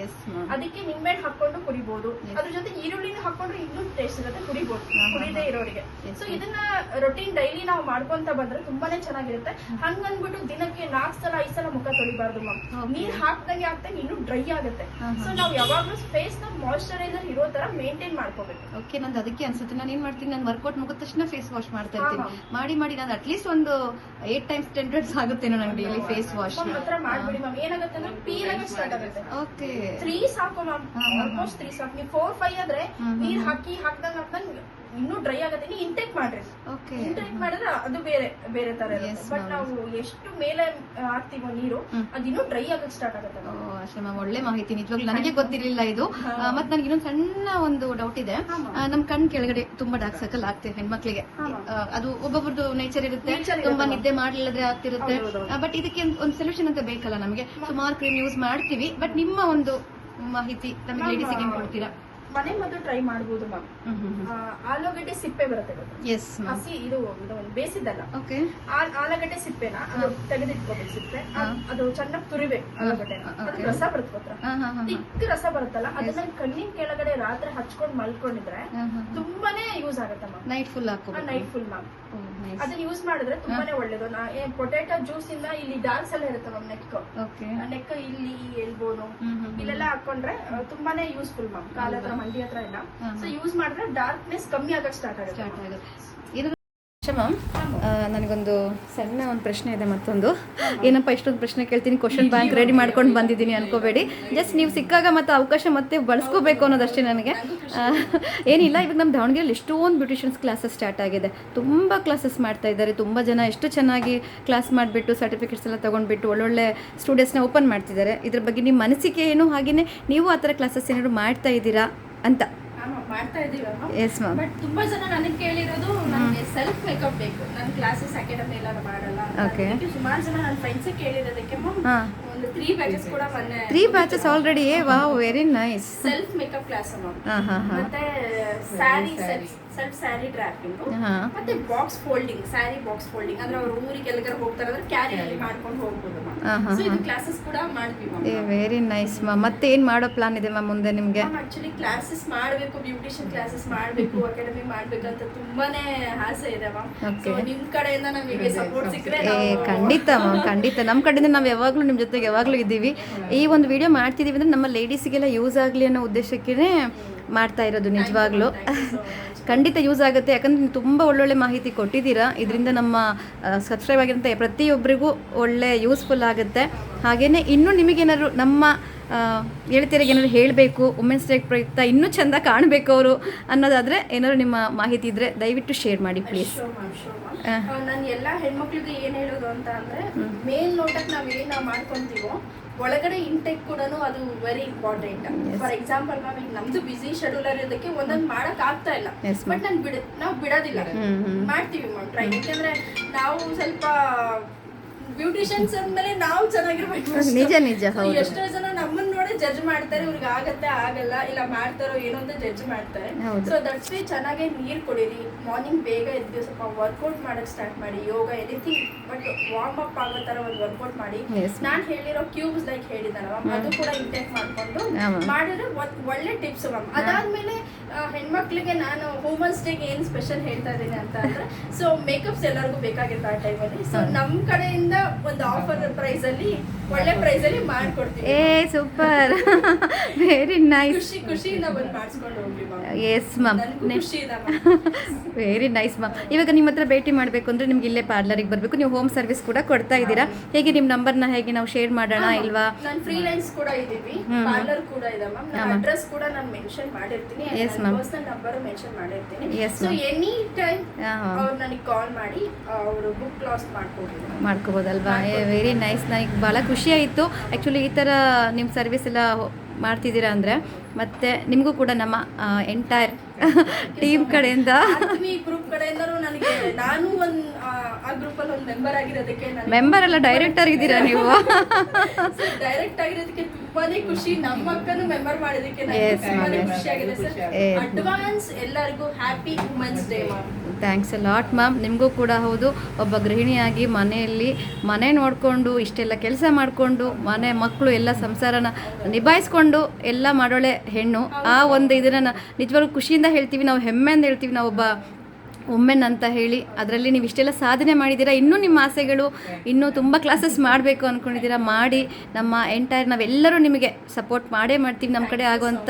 ಅದಕ್ಕೆ ನಿಂಬೆಹಣ್ಣು ಹಾಕೊಂಡು ಕುಡಿಬಹುದು. ಅದ್ರ ಜೊತೆ ಈರುಳ್ಳಿನ ಹಾಕೊಂಡ್ರೆ ಇನ್ನೂ ಟೇಸ್ಟ್ ಇರುತ್ತೆ, ಕುಡಿಬಹುದು ಕುಡಿದೇ ಇರೋರಿಗೆ. ಸೊ ಇದನ್ನ ರೊಟೀನ್ ಡೈಲಿ ನಾವು ಮಾಡ್ಕೊಂತ ಬಂದ್ರೆ ತುಂಬಾನೇ ಚೆನ್ನಾಗಿರುತ್ತೆ. ಹಂಗನ್ಬಿಟ್ಟು ದಿನಕ್ಕೆ 4 ಸಲ 5 ಸಲ ಮುಖ ತೊಳಿಬಾರ್ದು ಮ್ಯಾಮ್. ನೀರ್ ಹಾಕ್ದಂಗೆ ಹಾಕ್ದಂಗೆ ಇನ್ನೂ ಡ್ರೈ ಆಗುತ್ತೆ. ಸೊ ನಾವು ಯಾವಾಗ್ಲೂ ಫೇಸ್ ನ ಮಾಯಿಶ್ಚರೈಸರ್ ಇರೋ ತರ ಮೇಂಟೈನ್ ಮಾಡ್ಕೋಬೇಕು. ಓಕೆ, ನಂದು ಅದಕ್ಕೆ ಅನ್ಸುತ್ತೆ. ನಾನು ಏನ್ ಮಾಡ್ತೀನಿ, ನಾನು ವರ್ಕೌಟ್ ಮುಗಿದ ತಕ್ಷಣ ಫೇಸ್ ವಾಶ್ ಮಾಡ್ತಾ ಇರ್ತೀನಿ. ಮಾಡಿ ನಾನು ಅಟ್ಲೀಸ್ಟ್ ಒಂದು 8 times 10 times ಆಗುತ್ತೇನೋ ನಂಗೆ ಡೈಲಿ ಫೇಸ್ ವಾಶ್. ಹತ್ರ ಮಾಡ್ಬಿಡಿ ಮ್ಯಾಮ್. ಏನಾಗುತ್ತೆ ಅಂದ್ರೆ ಪೀಲ್ ಆಗಿ ಸ್ಟಾರ್ಟ್ ಆಗುತ್ತೆ. ಓಕೆ, 3 ಸಾಕು ಮ್ಯಾಮ್, ಆಲ್ಮೋಸ್ಟ್ 3 ಸಾಕು. ನೀವು 4, 5 ಆದ್ರೆ ನೀರ್ ಹಾಕ್ದಂಗ್ ಇನ್ನೂ ಡ್ರೈ ಆಗುತ್ತೆ. ನೀವು ಇಂಟೇಕ್ ಮಾಡ್ರಿ. ಇಂಟೇಕ್ ಮಾಡಿದ್ರೆ ಅದು ಬೇರೆ ತರ ಇರುತ್ತೆ. ಬಟ್ ನಾವು ಎಷ್ಟು ಮೇಲೆ ಹಾಕ್ತೀವೋ ನೀರು ಅದು ಇನ್ನೂ ಡ್ರೈ ಆಗಕ್ಕೆ ಸ್ಟಾರ್ಟ್ ಆಗುತ್ತೆ. ಅಷ್ಟೇ ಮ್ಯಾಮ್, ಒಳ್ಳೆ ಮಾಹಿತಿ. ನಿಜವಾಗ್ಲೂ ನನಗೆ ಗೊತ್ತಿರಲಿಲ್ಲ ಇದು. ಮತ್ತೆ ನನಗೆ ಇನ್ನೊಂದು ಸಣ್ಣ ಒಂದು ಡೌಟ್ ಇದೆ. ನಮ್ ಕಣ್ ಕೆಳಗಡೆ ತುಂಬಾ ಡಾರ್ಕ್ ಸರ್ಕಲ್ ಆಗ್ತದೆ ಹೆಣ್ಮಕ್ಳಿಗೆ. ಅದು ಒಬ್ಬೊಬ್ರದ್ದು ನೇಚರ್ ಇರುತ್ತೆ, ತುಂಬಾ ನಿದ್ದೆ ಮಾಡ್ಲಿಲ್ಲದ್ರೆ ಆಗ್ತಿರುತ್ತೆ. ಬಟ್ ಇದಕ್ಕೆ ಒಂದು ಸೊಲ್ಯೂಷನ್ ಅಂತ ಬೇಕಲ್ಲ ನಮಗೆ. ಸುಮಾರು ಕ್ರೀಮ್ ಯೂಸ್ ಮಾಡ್ತೀವಿ, ಬಟ್ ನಿಮ್ಮ ಒಂದು ಮಾಹಿತಿ ನಮಗೆ ಲೇಡೀಸಿಗೆ ಏನ್ ಕೊಡ್ತೀರಾ? ಮನೆ ಮದ್ದು ಟ್ರೈ ಮಾಡಬಹುದು ಮ್ಯಾಮ್. ಆಲೂಗಡ್ಡೆ ಸಿಪ್ಪೆ ಬರುತ್ತೆ ಗೊತ್ತಾ? ಎಸ್ ಹಸಿ ಇದು ಬೇಸಿದ್ದಲ್ಲ. ಓಕೆ, ಆಲೂಗಡ್ಡೆ ಸಿಪ್ಪೆನ ಅದು ತೆಗೆದಿಟ್ಕೋಬೇಕು. ಸಿಪ್ಪೆ ಅದು ಚೆನ್ನಾಗಿ ತುರಿಬೇಕು. ಆಲೂಗಡ್ಡೆ ರಸ ಬರುತ್ತೆ ಗೊತ್ತಾ? ತಿಕ್ಕ ರಸ ಬರುತ್ತಲ್ಲ, ಅದನ್ನ ಕಣ್ಣಿನ ಕೆಳಗಡೆ ರಾತ್ರಿ ಹಚ್ಕೊಂಡ್ ಮಲ್ಕೊಂಡಿದ್ರೆ ತುಂಬಾನೇ ಯೂಸ್ ಆಗುತ್ತೆ ಮ್ಯಾಮ್. ನೈಟ್ ಫುಲ್ ಹಾಕೋ ನೈಟ್ ಫುಲ್ ಮ್ಯಾಮ್. ಅದನ್ನ ಯೂಸ್ ಮಾಡಿದ್ರೆ ತುಂಬಾನೇ ಒಳ್ಳೇದು. ಪೊಟೇಟೊ ಜ್ಯೂಸ್ ಇಂದ ಇಲ್ಲಿ ಡಾನ್ಸ್ ಎಲ್ಲ ಇರುತ್ತೆ ಮ್ಯಾಮ್. ನೆಕ್ ಇಲ್ಲಿ ಎಲ್ಬೋನು ಇಲ್ಲೆಲ್ಲ ಹಾಕೊಂಡ್ರೆ ತುಂಬಾನೇ ಯೂಸ್ಫುಲ್ ಮ್ಯಾಮ್. ಕಾಲ ಹತ್ರ ಮಂಡಿ ಹತ್ರ ಎಲ್ಲ. ಸೊ ಯೂಸ್ ಮಾಡಿದ್ರೆ ಡಾರ್ಕ್ನೆಸ್ ಕಮ್ಮಿ ಆಗಕ್ಕೆ ಸ್ಟಾರ್ಟ್ ಆಗುತ್ತೆ. ಮ್ಯಾಮ್, ನನಗೊಂದು ಸಣ್ಣ ಒಂದು ಪ್ರಶ್ನೆ ಇದೆ. ಮತ್ತೊಂದು ಏನಪ್ಪ ಇಷ್ಟೊಂದು ಪ್ರಶ್ನೆ ಕೇಳ್ತೀನಿ, ಕ್ವಶನ್ ಬ್ಯಾಂಕ್ ರೆಡಿ ಮಾಡ್ಕೊಂಡು ಬಂದಿದ್ದೀನಿ ಅನ್ಕೋಬೇಡಿ. ಜಸ್ಟ್ ನೀವು ಸಿಕ್ಕಾಗ ಮತ್ತೆ ಅವಕಾಶ ಮತ್ತೆ ಬಳಸ್ಕೋಬೇಕು ಅನ್ನೋದಷ್ಟೇ ನನಗೆ. ಏನಿಲ್ಲ, ಇವಾಗ ನಮ್ಮ ದಾವಣಗೆರೆಯಲ್ಲಿ ಎಷ್ಟೊಂದು ಬ್ಯೂಟಿಷಿಯನ್ಸ್ ಕ್ಲಾಸಸ್ ಸ್ಟಾರ್ಟ್ ಆಗಿದೆ. ತುಂಬ ಕ್ಲಾಸಸ್ ಮಾಡ್ತಾ ಇದ್ದಾರೆ. ತುಂಬ ಜನ ಎಷ್ಟು ಚೆನ್ನಾಗಿ ಕ್ಲಾಸ್ ಮಾಡಿಬಿಟ್ಟು ಸರ್ಟಿಫಿಕೇಟ್ಸ್ ಎಲ್ಲ ತೊಗೊಂಡ್ಬಿಟ್ಟು ಒಳ್ಳೊಳ್ಳೆ ಸ್ಟೂಡೆಂಟ್ಸ್ನ ಓಪನ್ ಮಾಡ್ತಿದ್ದಾರೆ. ಇದ್ರ ಬಗ್ಗೆ ನಿಮ್ಮ ಅನಿಸಿಕೆ ಏನು, ಹಾಗೆಯೇ ನೀವು ಆ ಥರ ಕ್ಲಾಸಸ್ ಏನಾದ್ರು ಮಾಡ್ತಾ ಇದ್ದೀರಾ ಅಂತ? ಮಾಡ್ತಾ ಇದೀವಿ. Yes ma'am. ಬಟ್ ತುಂಬಾ ಜನ ನನಗೆ ಕೇಳಿರೋದು ನನಗೆ ಸೆಲ್ಫ್ ಮೇಕಪ್ ಬೇಕು, ನನ್ನ ಕ್ಲಾಸಸ್ ಅಕಾಡೆಮಿ ಎಲ್ಲ ಮಾಡಲ್ಲ. ಸುಮಾರು ಜನ ನನ್ನ ಫ್ರೆಂಡ್ಸ್ ಕೇಳಿರೋದಕ್ಕೆ ಒಂದು 3 ಬ್ಯಾಚಸ್ ಕೂಡ ಮೊನ್ನೆ 3 batches already. Wow, very nice. Self makeup class ಮತ್ತೆ ಸ್ಯಾರಿ ಸೆಲ್ಫ್ ಸ್ಯಾರಿ ಡ್ರಾಫ್ಟಿಂಗ್ ಮತ್ತೆ box folding, sari box folding ಅಂದ್ರೆ ಅವ್ರ ಊರಿಗೆ ಎಲ್ಲಿಗಾರ ಹೋಗ್ತಾರೆ ಅಂದ್ರೆ ಕ್ಯಾರಿ ಮಾಡ್ಕೊಂಡು ಹೋಗ್ಬೋದು. ಸೊ ಇದು ಕ್ಲಾಸಸ್ ಕೂಡ ಮಾಡ್ತೀವಿ. Very nice ma'am. ಮತ್ತೆ ಏನ್ ಮಾಡೋ ಪ್ಲಾನ್ ಇದೆ ಮ್ಯಾಮ್ ಮುಂದೆ ನಿಮ್ಗೆ? ಆಕ್ಚುಲಿ ಕ್ಲಾಸಸ್ ಮಾಡಬೇಕು, ಬ್ಯೂಟಿಷಿಯನ್ ಕ್ಲಾಸಸ್ ಮಾಡಬೇಕು, ಅಕಾಡೆಮಿ ಮಾಡ್ಬೇಕಂತ ತುಂಬಾನೇ ಆಸೆ ಇದೆ ಮ್ಯಾಮ್. ಸೊ ನಿಮ್ ಕಡೆಯಿಂದ ನಮಗೆ ಸಪೋರ್ಟ್ ಸಿಕ್ಕರೆ ಖಂಡಿತ ಮ್ಯಾಮ್, ಖಂಡಿತ. ನಮ್ಮ ಕಡೆಯಿಂದ ನಾವು ಯಾವಾಗಲೂ ನಿಮ್ಮ ಜೊತೆಗೆ ಯಾವಾಗಲೂ ಇದ್ದೀವಿ. ಈ ಒಂದು ವಿಡಿಯೋ ಮಾಡ್ತಿದ್ದೀವಿ ಅಂದ್ರೆ ನಮ್ಮ ಲೇಡೀಸಿಗೆಲ್ಲ ಯೂಸ್ ಆಗಲಿ ಅನ್ನೋ ಉದ್ದೇಶಕ್ಕೇ ಮಾಡ್ತಾ ಇರೋದು. ನಿಜವಾಗ್ಲೂ ಖಂಡಿತ ಯೂಸ್ ಆಗುತ್ತೆ. ಯಾಕಂದ್ರೆ ನೀವು ತುಂಬ ಒಳ್ಳೊಳ್ಳೆ ಮಾಹಿತಿ ಕೊಟ್ಟಿದ್ದೀರಾ. ಇದರಿಂದ ನಮ್ಮ ಸಬ್ಸ್ಕ್ರೈಬ್ ಆಗಿರೋಂಥ ಪ್ರತಿಯೊಬ್ಬರಿಗೂ ಒಳ್ಳೆ ಯೂಸ್ಫುಲ್ ಆಗುತ್ತೆ. ಹಾಗೆಯೇ ಇನ್ನೂ ನಿಮಗೇನಾದ್ರು ನಮ್ಮ ಗೆಳತಿಯರಿಗೆ ಏನಾದ್ರು ಹೇಳಬೇಕು, ವುಮೆನ್ಸ್ ಡೇ ಪ್ರಯುಕ್ತ ಇನ್ನೂ ಚೆಂದ ಕಾಣಬೇಕು ಅವರು ಅನ್ನೋದಾದರೆ ಏನಾದ್ರು ನಿಮ್ಮ ಮಾಹಿತಿ ಇದ್ದರೆ ದಯವಿಟ್ಟು ಶೇರ್ ಮಾಡಿ ಪ್ಲೀಸ್. ನಾನು ಎಲ್ಲಾ ಹೆಣ್ಮಕ್ಳಿಗೆ ಏನ್ ಹೇಳೋದು ಅಂತ ಅಂದ್ರೆ, ಮೇಲ್ ನೋಟಕ್ಕೆ ನಾವ್ ಏನ್ ಮಾಡ್ಕೊಂತೀವೋ ಒಳಗಡೆ ಇಂಟೆಕ್ ಕೂಡ ಅದು very important. For example ma'am, ಈಗ ನಮ್ದು ಬಿಸಿ ಶೆಡ್ಯೂಲ್ ಇರೋದಕ್ಕೆ ಒಂದೊಂದು ಮಾಡಕ್ ಆಗ್ತಾ ಇಲ್ಲ. ಬಟ್ ನಾವು ಬಿಡೋದಿಲ್ಲ, ಮಾಡ್ತೀವಿ ಮ್ಯಾಮ್ ಟ್ರೈ. ಯಾಕಂದ್ರೆ ನಾವು ಸ್ವಲ್ಪ ಬ್ಯೂಟಿಷಿಯನ್ಸ್ ಅಂದ್ಮೇಲೆ ನಾವು ಚೆನ್ನಾಗಿರ್ಬೇಕು. ನಿಜ ನಿಜ. ಎಷ್ಟೋ ಜನ ನಮ್ಮನ್ನ ನೋಡಿ ಜಡ್ಜ್ ಮಾಡ್ತಾರೆ, ಇವ್ರಿಗೆ ಆಗತ್ತೆ ಆಗಲ್ಲ, ಇಲ್ಲ ಮಾಡ್ತಾರೋ ಏನೋ ಅಂತ ಜಡ್ಜ್ ಮಾಡ್ತಾರೆ. ಸೊ ದಟ್ಸ್ ವೇ ಚೆನ್ನಾಗಿ ನೀರ್ ಕುಡೀರಿ, ಮಾರ್ನಿಂಗ್ ಬೇಗ ಎದ್ದು ಸ್ವಲ್ಪ ವರ್ಕೌಟ್ ಮಾಡಕ್ ಸ್ಟಾರ್ಟ್ ಮಾಡಿ, ಯೋಗ ಎನಿಥಿಂಗ್ ಬಟ್ ವಾರ್ಮ್ ಅಪ್ ಆಗೋ ತರ ಒಂದು ವರ್ಕೌಟ್ ಮಾಡಿ. ನಾನ್ ಹೇಳಿರೋ ಕ್ಯೂಬ್ಸ್ ಲೈಕ್ ಹೇಳಿದಾರವ ಅದು ಕೂಡ ಇಂಟೇಕ್ ಮಾಡ್ಕೊಂಡು ಮಾಡಿದ್ರೆ ಒಳ್ಳೆ ಟಿಪ್ಸ್ ಮ್ಯಾಮ್. ಅದಾದ್ಮೇಲೆ ಹೆಣ್ಮಕ್ಳಿಗೆ ನಾನು ವುಮೆನ್ಸ್ ಡೇಗೆ ಏನ್ ಸ್ಪೆಷಲ್ ಹೇಳ್ತಾ ಇದ್ದೀನಿ ಅಂತ ಅಂದ್ರೆ, ಸೊ ಮೇಕಪ್ಸ್ ಎಲ್ಲರಿಗೂ ಬೇಕಾಗಿತ್ತು ಆ ಟೈಮಲ್ಲಿ. ಸೊ ನಮ್ ಕಡೆಯಿಂದ ಒಂದು ಆಫರ್ ಪ್ರೈಸ್ ಅಲ್ಲಿ ಒಳ್ಳೆ ಪ್ರೈಸ್ ಅಲ್ಲಿ ಮಾಡ್ಕೊಡ್ತೀವಿ. ಸೂಪರ್. Super very nice. ಖುಷಿಯಿಂದ ಬಂದು ಮಾಡಿಸ್ಕೊಂಡು ಹೋಗ್ಲಿ ಮ್ಯಾಮ್. ಎಸ್ ಮ್ಯಾಮ್, ಖುಷಿ ಇದೆ ಮ್ಯಾಮ್. Very nice ma'am. ಇವಾಗ ನಿಮ್ಮ ಹತ್ರ ಭೇಟಿ ಮಾಡಬೇಕು ಅಂದರೆ ನಿಮ್ಗೆ ಇಲ್ಲೇ ಪಾರ್ಲರಿಗೆ ಬರಬೇಕು. ನೀವು ಹೋಮ್ ಸರ್ವಿಸ್ ಕೂಡ ಕೊಡ್ತಾ ಇದ್ದೀರಾ. ಹೇಗೆ ನಿಮ್ಮ ನಂಬರ್ನ ಹೇಗೆ ನಾವು ಶೇರ್ ಮಾಡೋಣ ಇಲ್ವಾ? ನಾನು ಫ್ರೀಲಾನ್ಸ್ ಕೂಡ ಇದ್ದೀವಿ, ಪಾರ್ಲರ್ ಕೂಡ ಇದೆ ಮ್ಯಾಮ್. ನನ್ನ ಅಡ್ರೆಸ್ ಕೂಡ ನಾನು ಮೆನ್ಷನ್ ಮಾಡಿರ್ತೀನಿ, ಪರ್ಸನಲ್ ನಂಬರ್ ಮೆನ್ಷನ್ ಮಾಡಿರ್ತೀನಿ. ಸೊ ಎನಿ ಟೈಮ್ ಅವ್ರು ನನಗೆ ಕಾಲ್ ಮಾಡಿ ಅವರು ಬುಕ್ ಲಾಸ್ ಮಾಡ್ಕೋಬೋದಲ್ವಾ? Very nice. ನನಗೆ ಭಾಳ ಖುಷಿ ಆಯಿತು ಆ್ಯಕ್ಚುಲಿ ಈ ಥರ ನಿಮ್ಮ ಸರ್ವಿಸ್ ಎಲ್ಲ ಮಾಡ್ತಿದ್ದೀರಾ ಅಂದರೆ. ಮತ್ತು ನಿಮಗೂ ಕೂಡ ನಮ್ಮ ಎಂಟೈರ್ ಟೀಮ್ ಕಡೆಯಿಂದ ಗ್ರೂಪ್ ಕಡೆಯಿಂದನೂ ನನಗೆ, ನಾನು ಒಂದು ಆ ಗ್ರೂಪಲ್ಲಿ ಒಂದು ಮೆಂಬರ್ ಆಗಿರೋದಕ್ಕೆ, ಮೆಂಬರ್ ಅಲ್ಲ ಡೈರೆಕ್ಟರ್ ಇದ್ದೀರಾ ನೀವು. ಡೈರೆಕ್ಟ್ ಆಗಿರೋದಕ್ಕೆ ತುಂಬಾನೇ ಖುಷಿ. ನಮ್ಮ ಅಕ್ಕನು ಮೆಂಬರ್ ಮಾಡೋದಕ್ಕೆ ತುಂಬಾನೇ ಖುಷಿ ಆಗಿದೆ ಸರ್. ಅಡ್ವಾನ್ಸ್ ಎಲ್ಲರಿಗೂ happy women's day ma'am. Thanks a lot ma'am. ನಿಮಗೂ ಕೂಡ ಹೌದು, ಒಬ್ಬ ಗೃಹಿಣಿಯಾಗಿ ಮನೆಯಲ್ಲಿ ಮನೆ ನೋಡಿಕೊಂಡು ಇಷ್ಟೆಲ್ಲ ಕೆಲಸ ಮಾಡಿಕೊಂಡು ಮನೆ ಮಕ್ಕಳು ಎಲ್ಲ ಸಂಸಾರನ ನಿಭಾಯಿಸ್ಕೊಂಡು ಎಲ್ಲ ಮಾಡೋಳೆ ಹೆಣ್ಣು. ಆ ಒಂದು ಇದನ್ನು ನಿಜವಾಗ್ಲೂ ಖುಷಿಯಿಂದ ಹೇಳ್ತೀವಿ, ನಾವು ಹೆಮ್ಮೆಯಿಂದ ಹೇಳ್ತೀವಿ ನಾವು ಒಬ್ಬ ವುಮೆನ್ ಅಂತ ಹೇಳಿ. ಅದರಲ್ಲಿ ನೀವು ಇಷ್ಟೆಲ್ಲ ಸಾಧನೆ ಮಾಡಿದ್ದೀರಾ. ಇನ್ನೂ ನಿಮ್ಮ ಆಸೆಗಳು ಇನ್ನೂ ತುಂಬ ಕ್ಲಾಸಸ್ ಮಾಡಬೇಕು ಅಂದ್ಕೊಂಡಿದ್ದೀರಾ, ಮಾಡಿ. ನಮ್ಮ ಎಂಟೈರ್ ನಾವೆಲ್ಲರೂ ನಿಮಗೆ ಸಪೋರ್ಟ್ ಮಾಡೇ ಮಾಡ್ತೀವಿ. ನಮ್ಮ ಕಡೆ ಆಗುವಂಥ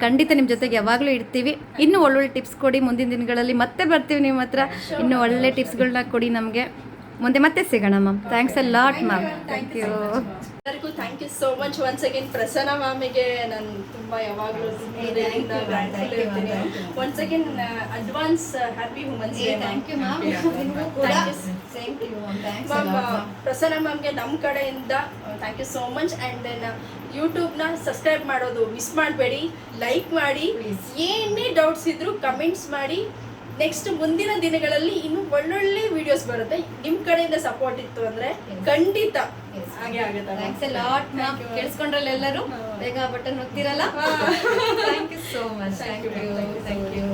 ಖಂಡಿತ ನಿಮ್ಮ ಜೊತೆಗೆ ಯಾವಾಗಲೂ ಇರ್ತೀವಿ. ಇನ್ನೂ ಒಳ್ಳೊಳ್ಳೆ ಟಿಪ್ಸ್ ಕೊಡಿ. ಮುಂದಿನ ದಿನಗಳಲ್ಲಿ ಮತ್ತೆ ಬರ್ತೀವಿ ನಿಮ್ಮ ಹತ್ರ. ಇನ್ನೂ ಒಳ್ಳೆ ಟಿಪ್ಸ್ಗಳನ್ನ ಕೊಡಿ ನಮಗೆ. ಮುಂದೆ ಮತ್ತೆ ಸಿಗೋಣ ma'am. Thanks a lot ma'am. Thank you. ಎಲ್ಲರಿಗೂ thank you so much once again. Prasanna ಮ್ಯಾಮಿಗೆ ನಾನು ತುಂಬ ಯಾವಾಗಲೂ ಇರ್ತೀನಿ. Once again advance happy women's day. Thank you ma'am. Ma'am Prasanna ಮ್ಯಾಮ್ಗೆ ನಮ್ಮ ಕಡೆಯಿಂದ thank you so much. And then ಯೂಟ್ಯೂಬ್ನ ಸಬ್ಸ್ಕ್ರೈಬ್ ಮಾಡೋದು ಮಿಸ್ ಮಾಡಬೇಡಿ, ಲೈಕ್ ಮಾಡಿ, ಏನೇ ಡೌಟ್ಸ್ ಇದ್ರೂ ಕಮೆಂಟ್ಸ್ ಮಾಡಿ. ನೆಕ್ಸ್ಟ್ ಮುಂದಿನ ದಿನಗಳಲ್ಲಿ ಇನ್ನೂ ಒಳ್ಳೊಳ್ಳೆ ವಿಡಿಯೋಸ್ ಬರುತ್ತೆ. ನಿಮ್ಮ ಕಡೆಯಿಂದ ಸಪೋರ್ಟ್ ಇತ್ತು ಅಂದರೆ ಖಂಡಿತ ಹಾಗೆ ಆಗುತ್ತೆ. Thanks a lot ma'am. ಕೇಳಿಸ್ಕೊಂಡ್ರಲ್ಲ ಎಲ್ಲರೂ? ಬೇಗ ಬಟನ್ ಒತ್ತಿರಲ್ಲ. Thank you so much. Thank you.